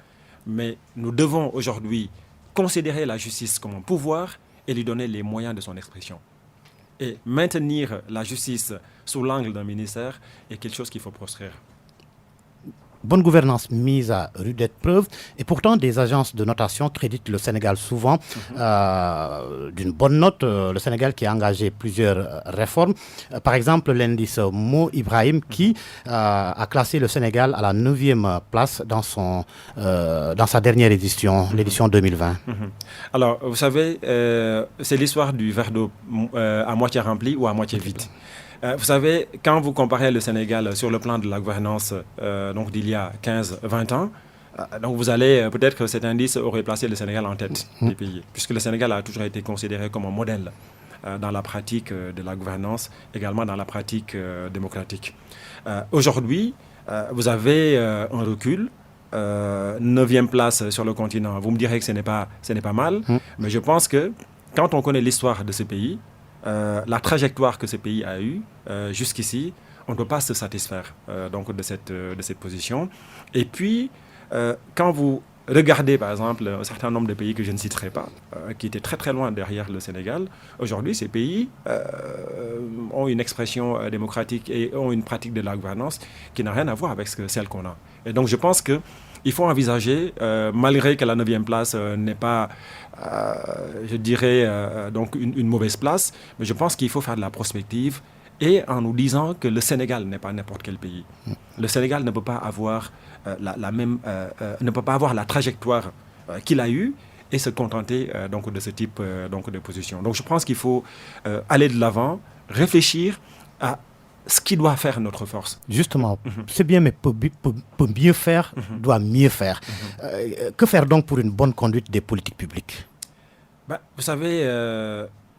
mais nous devons aujourd'hui considérer la justice comme un pouvoir et lui donner les moyens de son expression. Et maintenir la justice sous l'angle d'un ministère est quelque chose qu'il faut proscrire. Bonne gouvernance mise à rude épreuve, et pourtant des agences de notation créditent le Sénégal souvent d'une bonne note. Le Sénégal qui a engagé plusieurs réformes. Par exemple, l'indice Mo Ibrahim qui a classé le Sénégal à la 9e place dans sa dernière édition, l'édition 2020. Alors, vous savez, c'est l'histoire du verre d'eau à moitié rempli ou à moitié vide. Vous savez, quand vous comparez le Sénégal sur le plan de la gouvernance donc d'il y a 15-20 ans, donc vous allez, peut-être que cet indice aurait placé le Sénégal en tête des pays, puisque le Sénégal a toujours été considéré comme un modèle dans la pratique de la gouvernance, également dans la pratique démocratique. Aujourd'hui, vous avez un recul, 9e place sur le continent. Vous me direz que ce n'est pas mal, mais je pense que quand on connaît l'histoire de ce pays, la trajectoire que ce pays a eue jusqu'ici, on ne peut pas se satisfaire donc de cette position. Et puis, quand vous regardez par exemple un certain nombre de pays que je ne citerai pas, qui étaient très très loin derrière le Sénégal, aujourd'hui ces pays ont une expression démocratique et ont une pratique de la gouvernance qui n'a rien à voir avec celle qu'on a. Et donc je pense qu'il faut envisager, malgré que la 9e place n'est pas, je dirais, donc une mauvaise place, mais je pense qu'il faut faire de la prospective et en nous disant que le Sénégal n'est pas n'importe quel pays. Le Sénégal ne peut pas avoir ne peut pas avoir la trajectoire qu'il a eue et se contenter donc de ce type donc de position. Donc je pense qu'il faut aller de l'avant, réfléchir à ce qui doit faire notre force. Justement, c'est bien, mais pour mieux faire, doit mieux faire. Que faire donc pour une bonne conduite des politiques publiques? Vous savez,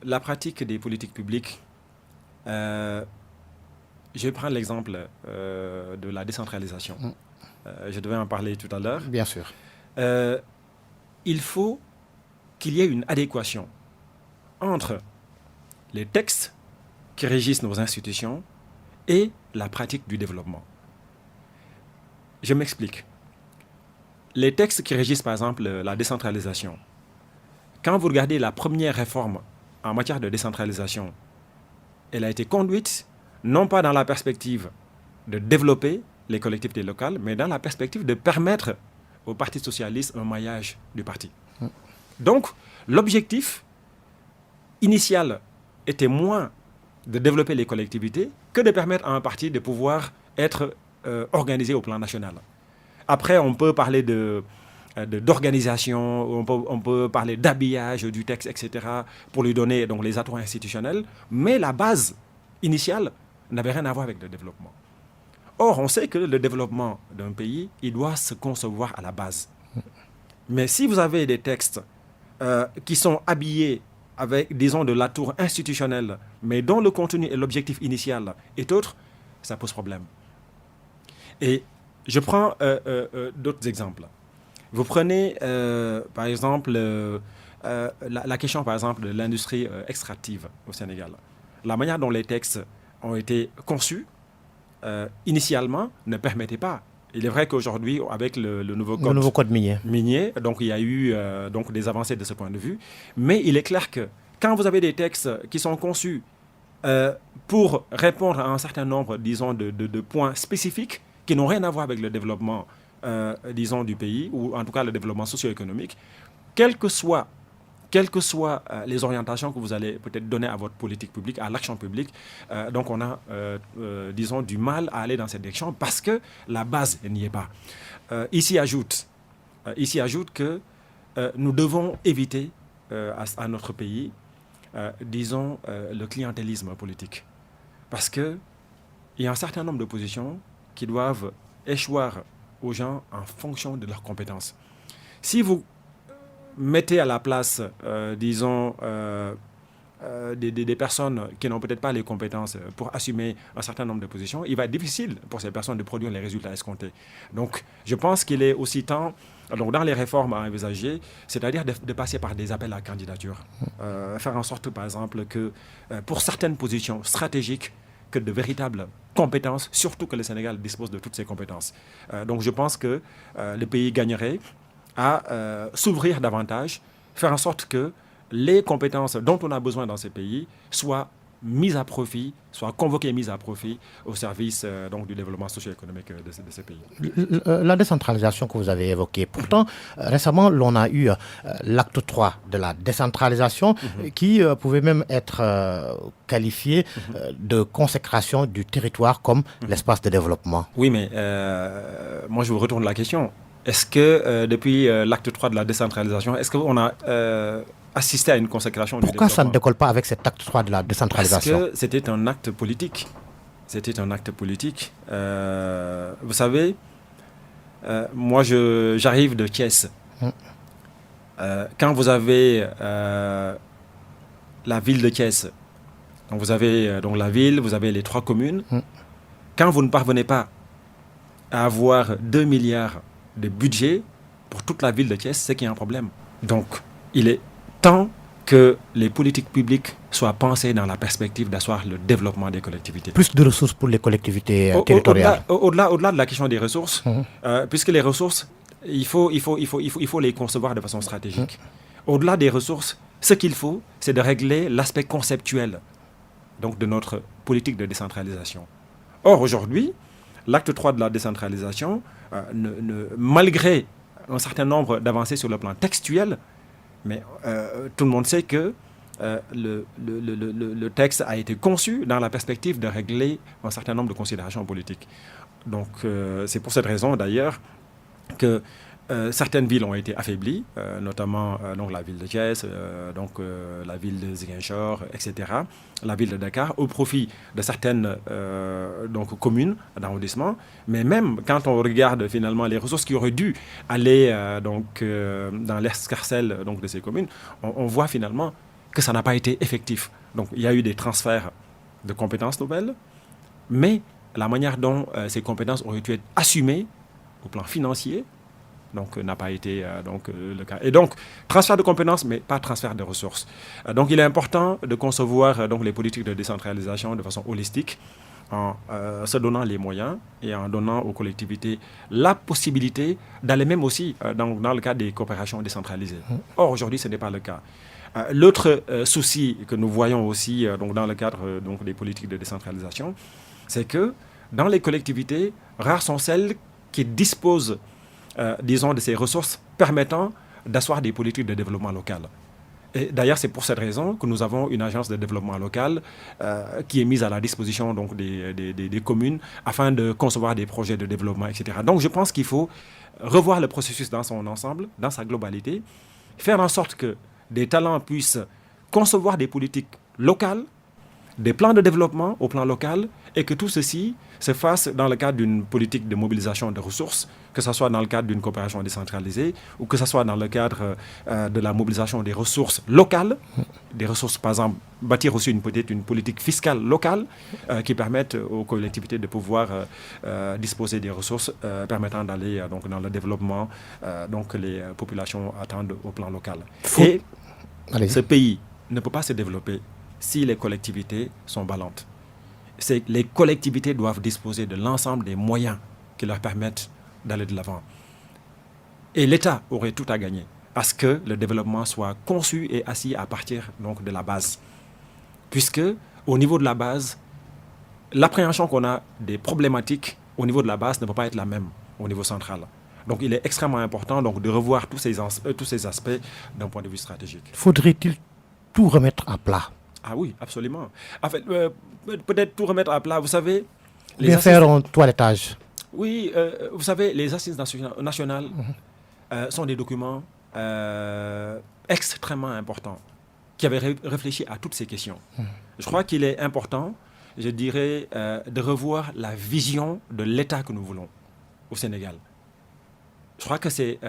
la pratique des politiques publiques, je vais prendre l'exemple de la décentralisation. Je devais en parler tout à l'heure. Bien sûr. Il faut qu'il y ait une adéquation entre les textes qui régissent nos institutions et la pratique du développement. Je m'explique. Les textes qui régissent, par exemple, la décentralisation, quand vous regardez la première réforme en matière de décentralisation, elle a été conduite non pas dans la perspective de développer les collectivités locales, mais dans la perspective de permettre au Parti socialiste un maillage du parti. Donc, l'objectif initial était moins de développer les collectivités que de permettre à un parti de pouvoir être organisé au plan national. Après, on peut parler d'organisation, on peut parler d'habillage du texte, etc., pour lui donner donc, les atouts institutionnels, mais la base initiale n'avait rien à voir avec le développement. Or, on sait que le développement d'un pays, il doit se concevoir à la base. Mais si vous avez des textes qui sont habillés avec, disons, de l'atour institutionnel, mais dont le contenu et l'objectif initial est autre, ça pose problème. Et je prends d'autres exemples. Vous prenez, par exemple, la question, par exemple, de l'industrie extractive au Sénégal. La manière dont les textes ont été conçus, initialement, ne permettait pas. Il est vrai qu'aujourd'hui, avec le nouveau code minier, donc il y a eu donc des avancées de ce point de vue. Mais il est clair que quand vous avez des textes qui sont conçus pour répondre à un certain nombre, disons, de points spécifiques qui n'ont rien à voir avec le développement, disons, du pays, ou en tout cas le développement socio-économique, quelles que soient les orientations que vous allez peut-être donner à votre politique publique, à l'action publique, donc on a, disons, du mal à aller dans cette direction parce que la base n'y est pas. Ici ajoute que nous devons éviter à notre pays, disons, le clientélisme politique. Parce qu'il y a un certain nombre de positions qui doivent échoir aux gens en fonction de leurs compétences. Si vous mettez à la place, disons, des personnes qui n'ont peut-être pas les compétences pour assumer un certain nombre de positions, il va être difficile pour ces personnes de produire les résultats escomptés. Donc, je pense qu'il est aussi temps, donc, dans les réformes à envisager, c'est-à-dire de passer par des appels à candidature. Faire en sorte, par exemple, que pour certaines positions stratégiques, que de véritables compétences, surtout que le Sénégal dispose de toutes ces compétences. Donc, je pense que le pays gagnerait à s'ouvrir davantage, faire en sorte que les compétences dont on a besoin dans ces pays soient mises à profit, soient convoquées et mises à profit au service donc, du développement socio-économique de ces pays. La décentralisation que vous avez évoquée, pourtant, récemment, l'on a eu l'acte 3 de la décentralisation qui pouvait même être qualifié de consécration du territoire comme l'espace de développement. Oui, mais moi je vous retourne la question. Est-ce que depuis l'acte 3 de la décentralisation, est-ce qu'on a assisté à une consécration du développement ? Pourquoi ça ne décolle pas avec cet acte 3 de la décentralisation ? Parce que c'était un acte politique. C'était un acte politique. Vous savez, moi j'arrive de Thiès. Quand vous avez la ville de Thiès, donc vous avez donc la ville, vous avez les 3 communes. Quand vous ne parvenez pas à avoir 2 milliards de budget pour toute la ville de Thiès, c'est qu'il y a un problème. Donc, il est temps que les politiques publiques soient pensées dans la perspective d'asseoir le développement des collectivités. Plus de ressources pour les collectivités territoriales. Au-delà de la question des ressources, puisque les ressources, il faut les concevoir de façon stratégique. Au-delà des ressources, ce qu'il faut, c'est de régler l'aspect conceptuel donc, de notre politique de décentralisation. Or, aujourd'hui, l'acte 3 de la décentralisation, malgré un certain nombre d'avancées sur le plan textuel, mais tout le monde sait que le texte a été conçu dans la perspective de régler un certain nombre de considérations politiques. Donc c'est pour cette raison d'ailleurs que certaines villes ont été affaiblies, notamment donc la ville de Thiès, la ville de Ziguinchor, etc., la ville de Dakar, au profit de certaines donc, communes d'arrondissement. Mais même quand on regarde finalement les ressources qui auraient dû aller dans l'escarcelle de ces communes, on voit finalement que ça n'a pas été effectif. Donc il y a eu des transferts de compétences nouvelles, mais la manière dont ces compétences auraient dû être assumées au plan financier, donc n'a pas été le cas. Et donc, transfert de compétences, mais pas transfert de ressources. Donc, il est important de concevoir les politiques de décentralisation de façon holistique, en se donnant les moyens et en donnant aux collectivités la possibilité d'aller même aussi dans le cadre des coopérations décentralisées. Or, aujourd'hui, ce n'est pas le cas. L'autre souci que nous voyons aussi dans le cadre des politiques de décentralisation, c'est que dans les collectivités, rares sont celles qui disposent disons, de ces ressources permettant d'asseoir des politiques de développement local. Et d'ailleurs, c'est pour cette raison que nous avons une agence de développement local qui est mise à la disposition donc, des communes afin de concevoir des projets de développement, etc. Donc, je pense qu'il faut revoir le processus dans son ensemble, dans sa globalité, faire en sorte que des talents puissent concevoir des politiques locales, des plans de développement au plan local et que tout ceci se fasse dans le cadre d'une politique de mobilisation de ressources, que ce soit dans le cadre d'une coopération décentralisée ou que ce soit dans le cadre de la mobilisation des ressources locales, des ressources, par exemple, bâtir aussi peut-être une politique fiscale locale qui permette aux collectivités de pouvoir disposer des ressources permettant d'aller donc dans le développement donc les populations attendent au plan local. Et ce pays ne peut pas se développer si les collectivités sont ballantes. Les collectivités doivent disposer de l'ensemble des moyens qui leur permettent d'aller de l'avant. Et l'État aurait tout à gagner à ce que le développement soit conçu et assis à partir donc, de la base. Puisque, au niveau de la base, l'appréhension qu'on a des problématiques au niveau de la base ne peut pas être la même au niveau central. Donc, il est extrêmement important donc, de revoir tous ces aspects d'un point de vue stratégique. Faudrait-il tout remettre à plat? Ah oui, absolument. En fait, peut-être tout remettre à plat. Vous savez... faire un toilettage. Oui, vous savez, les assises nationales sont des documents extrêmement importants qui avaient réfléchi à toutes ces questions. Je crois qu'il est important, je dirais, de revoir la vision de l'État que nous voulons au Sénégal. Je crois que c'est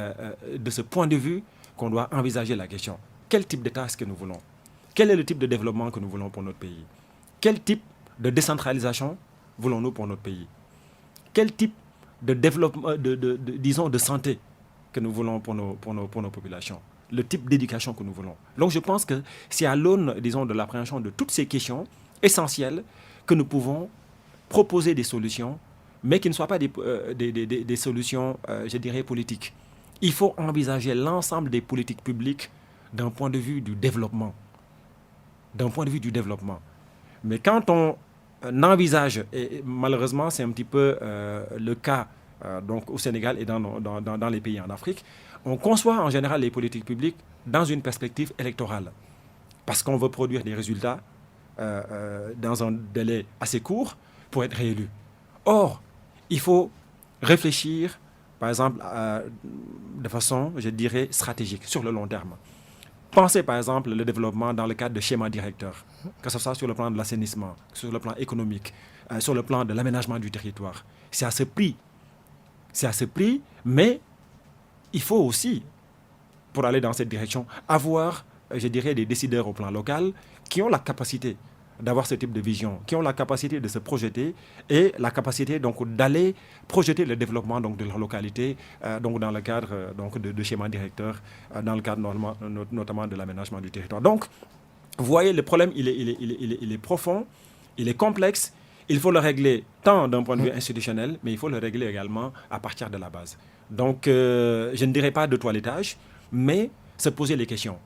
de ce point de vue qu'on doit envisager la question. Quel type d'État est-ce que nous voulons? Quel est le type de développement que nous voulons pour notre pays? Quel type de décentralisation voulons-nous pour notre pays? Quel type de développement, disons, de santé que nous voulons pour nos populations? Le type d'éducation que nous voulons. Donc je pense que c'est à l'aune, disons, de l'appréhension de toutes ces questions essentielles que nous pouvons proposer des solutions, mais qui ne soient pas des solutions, je dirais, politiques. Il faut envisager l'ensemble des politiques publiques d'un point de vue du développement. Mais quand on envisage, et malheureusement c'est un petit peu le cas donc au Sénégal et dans les pays en Afrique, on conçoit en général les politiques publiques dans une perspective électorale. Parce qu'on veut produire des résultats dans un délai assez court pour être réélu. Or, il faut réfléchir, par exemple, de façon, je dirais, stratégique, sur le long terme. Pensez par exemple le développement dans le cadre de schémas directeurs, que ce soit sur le plan de l'assainissement, sur le plan économique, sur le plan de l'aménagement du territoire. C'est à ce prix, mais il faut aussi, pour aller dans cette direction, avoir, je dirais, des décideurs au plan local qui ont la capacité d'avoir ce type de vision, qui ont la capacité de se projeter et la capacité donc d'aller projeter le développement donc de leur localité donc dans le cadre donc de schémas directeurs, dans le cadre notamment de l'aménagement du territoire. Donc, vous voyez, le problème, il est profond, il est complexe. Il faut le régler tant d'un point de vue institutionnel, mais il faut le régler également à partir de la base. Donc, je ne dirais pas de toilettage, mais se poser les questions.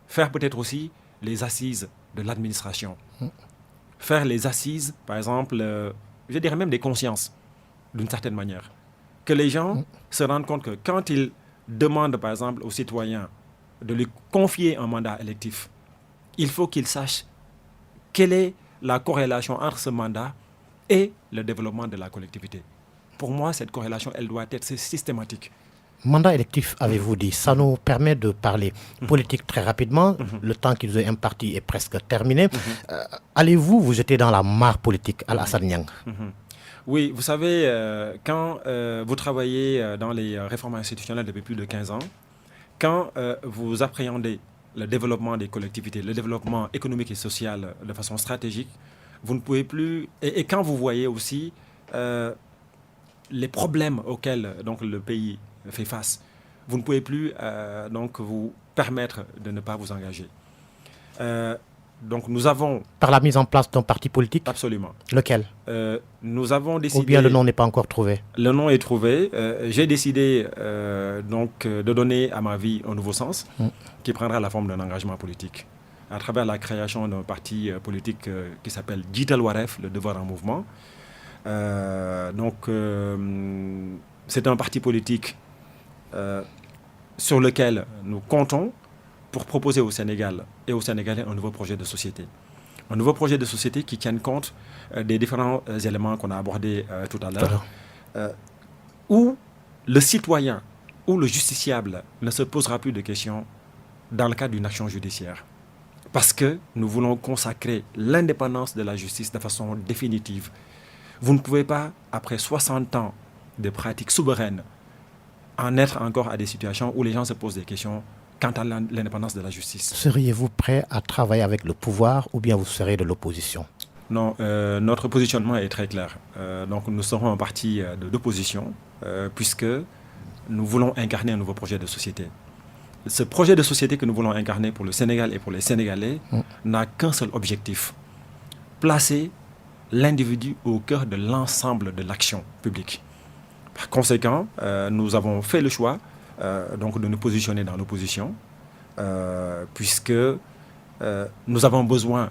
Faire peut-être aussi les assises de l'administration. Faire les assises, par exemple, je dirais même des consciences, d'une certaine manière. Que les gens se rendent compte que quand ils demandent, par exemple, aux citoyens de lui confier un mandat électif, il faut qu'ils sachent quelle est la corrélation entre ce mandat et le développement de la collectivité. Pour moi, cette corrélation, elle doit être systématique. Mandat électif, avez-vous dit, ça nous permet de parler politique très rapidement. Le temps qui nous est imparti est presque terminé. Allez-vous vous jeter dans la mare politique, Alassane Niang? Oui, vous savez, quand vous travaillez dans les réformes institutionnelles depuis plus de 15 ans, quand vous appréhendez le développement des collectivités, le développement économique et social de façon stratégique, vous ne pouvez plus... Et quand vous voyez aussi les problèmes auxquels donc, le pays fait face, vous ne pouvez plus donc vous permettre de ne pas vous engager. Donc nous avons... Par la mise en place d'un parti politique? Absolument. Lequel? Nous avons décidé... Ou bien le nom n'est pas encore trouvé? Le nom est trouvé. J'ai décidé donc de donner à ma vie un nouveau sens qui prendra la forme d'un engagement politique à travers la création d'un parti politique qui s'appelle Jiital Wareef, le devoir en mouvement. Donc c'est un parti politique sur lequel nous comptons pour proposer au Sénégal et aux Sénégalais un nouveau projet de société. Un nouveau projet de société qui tienne compte des différents éléments qu'on a abordés tout à l'heure, où le citoyen ou le justiciable ne se posera plus de questions dans le cadre d'une action judiciaire. parce que nous voulons consacrer l'indépendance de la justice de façon définitive. Vous ne pouvez pas, après 60 ans de pratiques souveraines, en être encore à des situations où les gens se posent des questions quant à l'indépendance de la justice. Seriez-vous prêt à travailler avec le pouvoir ou bien vous serez de l'opposition? Non, notre positionnement est très clair. Donc nous serons en parti d'opposition puisque nous voulons incarner un nouveau projet de société. Ce projet de société que nous voulons incarner pour le Sénégal et pour les Sénégalais n'a qu'un seul objectif: placer l'individu au cœur de l'ensemble de l'action publique. Par conséquent, nous avons fait le choix donc de nous positionner dans l'opposition puisque nous avons besoin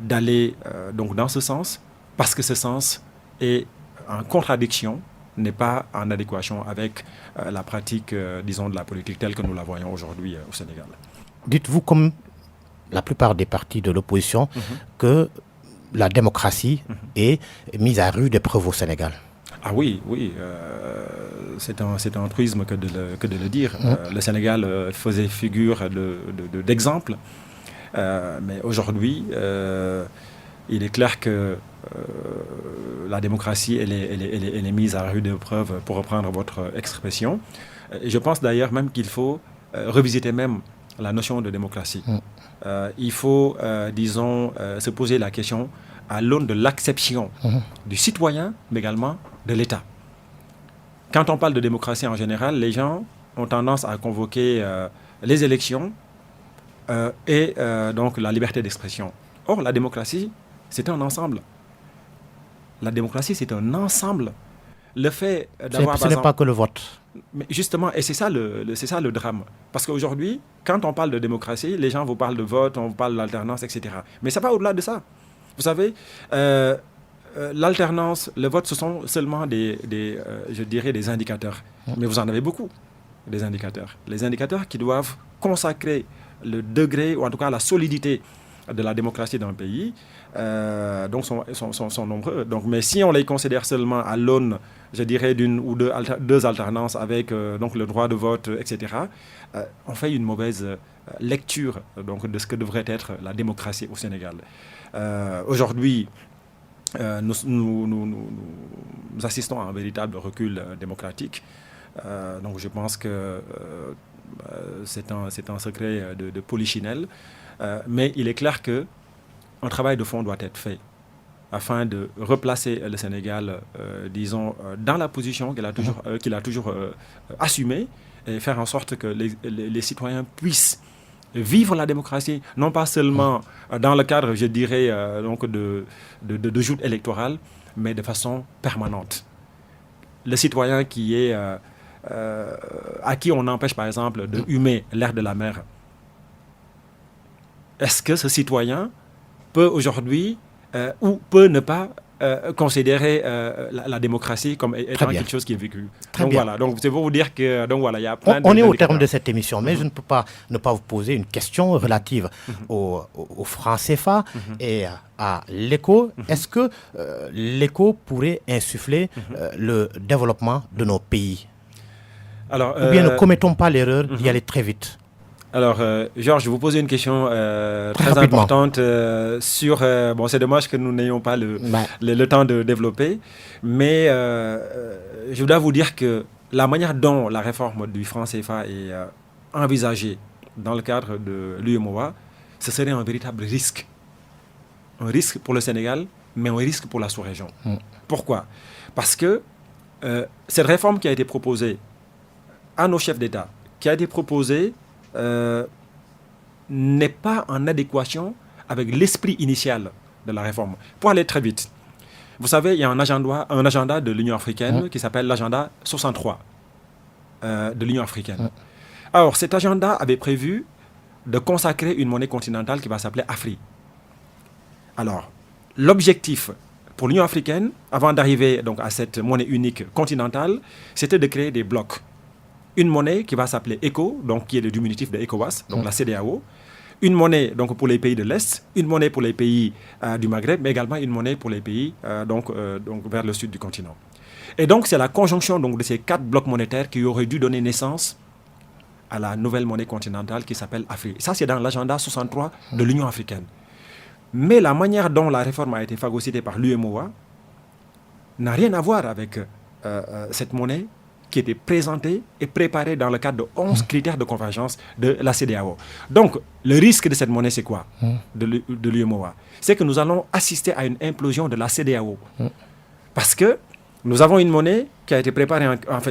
d'aller donc dans ce sens, parce que ce sens est en contradiction, n'est pas en adéquation avec la pratique, disons, de la politique telle que nous la voyons aujourd'hui au Sénégal. Dites-vous, comme la plupart des partis de l'opposition, que la démocratie est mise à rude épreuve au Sénégal? Ah oui, oui. C'est un truisme que de le dire. Le Sénégal faisait figure d'exemple. Mais aujourd'hui, il est clair que la démocratie, elle est mise à rude épreuve, pour reprendre votre expression. Et je pense d'ailleurs même qu'il faut revisiter même la notion de démocratie. Il faut, disons, se poser la question à l'aune de l'acception du citoyen, mais également de l'État. Quand on parle de démocratie en général, les gens ont tendance à convoquer les élections et donc la liberté d'expression. Or, la démocratie, c'est un ensemble. La démocratie, c'est un ensemble. Le fait d'avoir... Ce n'est pas que le vote. Mais justement, et c'est ça le drame. Parce qu'aujourd'hui, quand on parle de démocratie, les gens vous parlent de vote, on vous parle d'alternance, etc. Mais ça va au-delà de ça. Vous savez, l'alternance, le vote, ce sont seulement je dirais, des indicateurs. Mais vous en avez beaucoup, des indicateurs. Les indicateurs qui doivent consacrer le degré, ou en tout cas la solidité de la démocratie d'un pays, donc sont nombreux. Donc, mais si on les considère seulement à l'aune, je dirais, d'une ou deux alternances avec donc le droit de vote, etc., on fait une mauvaise lecture donc, de ce que devrait être la démocratie au Sénégal. Aujourd'hui, nous assistons à un véritable recul démocratique. Donc je pense que c'est un secret de polichinelle. Mais il est clair qu'un travail de fond doit être fait afin de replacer le Sénégal, disons, dans la position qu'il a toujours assumée, et faire en sorte que les citoyens puissent vivre la démocratie, non pas seulement dans le cadre, je dirais, donc de joute électorale, mais de façon permanente. Le citoyen qui est, à qui on empêche, par exemple, de humer l'air de la mer, est-ce que ce citoyen peut aujourd'hui, ou peut ne pas considérer la démocratie comme étant quelque chose qui est vécu. Donc voilà, donc c'est pour vous dire que donc voilà, il y a plein on est au terme de cette émission, mais je ne peux pas ne pas vous poser une question relative au franc CFA et à l'éco. Est-ce que l'éco pourrait insuffler le développement de nos pays? Alors, ou bien ne commettons pas l'erreur d'y aller très vite? Alors, Georges, je vous posais une question très importante sur... bon, c'est dommage que nous n'ayons pas le temps de développer, mais je dois vous dire que la manière dont la réforme du franc CFA est envisagée dans le cadre de l'UEMOA, ce serait un véritable risque. Un risque pour le Sénégal, mais un risque pour la sous-région. Pourquoi? Parce que cette réforme qui a été proposée à nos chefs d'État, qui a été proposée... n'est pas en adéquation avec l'esprit initial de la réforme. Pour aller très vite, vous savez, il y a un agenda de l'Union africaine qui s'appelle l'agenda 63 de l'Union africaine. Alors, cet agenda avait prévu de consacrer une monnaie continentale qui va s'appeler Afri. Alors, l'objectif pour l'Union africaine, avant d'arriver donc à cette monnaie unique continentale, c'était de créer des blocs. Une monnaie qui va s'appeler ECO, donc qui est le diminutif de ECOWAS, donc la CEDEAO. Une monnaie donc, pour les pays de l'Est, une monnaie pour les pays du Maghreb, mais également une monnaie pour les pays donc vers le sud du continent. Et donc, c'est la conjonction donc, de ces 4 blocs monétaires qui auraient dû donner naissance à la nouvelle monnaie continentale qui s'appelle Afrique. Ça, c'est dans l'agenda 63 de l'Union africaine. Mais la manière dont la réforme a été phagocytée par l'UMOA n'a rien à voir avec cette monnaie qui était présentée et préparée dans le cadre de 11 critères de convergence de la CEDEAO. Donc, le risque de cette monnaie, c'est quoi de l'UMOA? C'est que nous allons assister à une implosion de la CEDEAO. Parce que nous avons une monnaie qui a été préparée,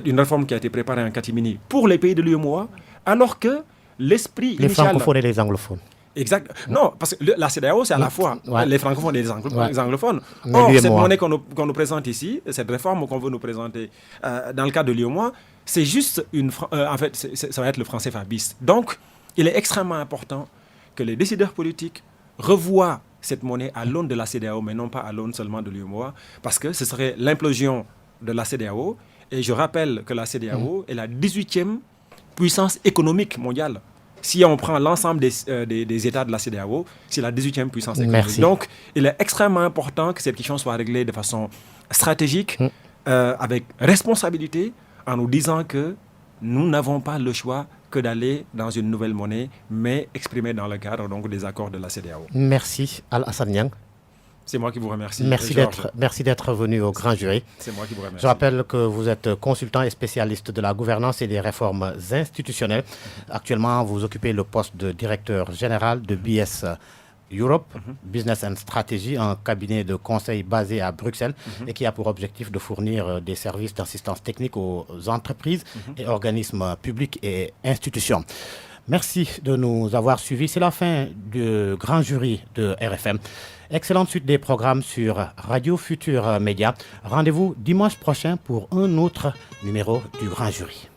une réforme qui a été préparée en catimini pour les pays de l'UMOA, alors que l'esprit initial... Les francophones et les anglophones. Exact. Non, parce que la CEDEAO, c'est à la fois les francophones et les anglophones. Or, cette monnaie qu'on nous présente ici, cette réforme qu'on veut nous présenter dans le cadre de l'UMOA, c'est juste ça va être le franc CFA bis. Donc, il est extrêmement important que les décideurs politiques revoient cette monnaie à l'aune de la CEDEAO, mais non pas à l'aune seulement de l'UMOA, parce que ce serait l'implosion de la CEDEAO. Et je rappelle que la CEDEAO est la 18e puissance économique mondiale. Si on prend l'ensemble des États de la CEDEAO, c'est la 18e puissance économique. Merci. Donc, il est extrêmement important que cette question soit réglée de façon stratégique, avec responsabilité, en nous disant que nous n'avons pas le choix que d'aller dans une nouvelle monnaie, mais exprimée dans le cadre donc, des accords de la CEDEAO. Merci, Al-Hassan Niang. C'est moi qui vous remercie. Merci d'être venu au grand jury. C'est moi qui vous remercie. Je rappelle que vous êtes consultant et spécialiste de la gouvernance et des réformes institutionnelles. Actuellement, vous occupez le poste de directeur général de BS Europe, Business and Strategy, un cabinet de conseil basé à Bruxelles et qui a pour objectif de fournir des services d'assistance technique aux entreprises et organismes publics et institutions. Merci de nous avoir suivis. C'est la fin du grand jury de RFM. Excellente suite des programmes sur Radio Futur Média. Rendez-vous dimanche prochain pour un autre numéro du grand jury.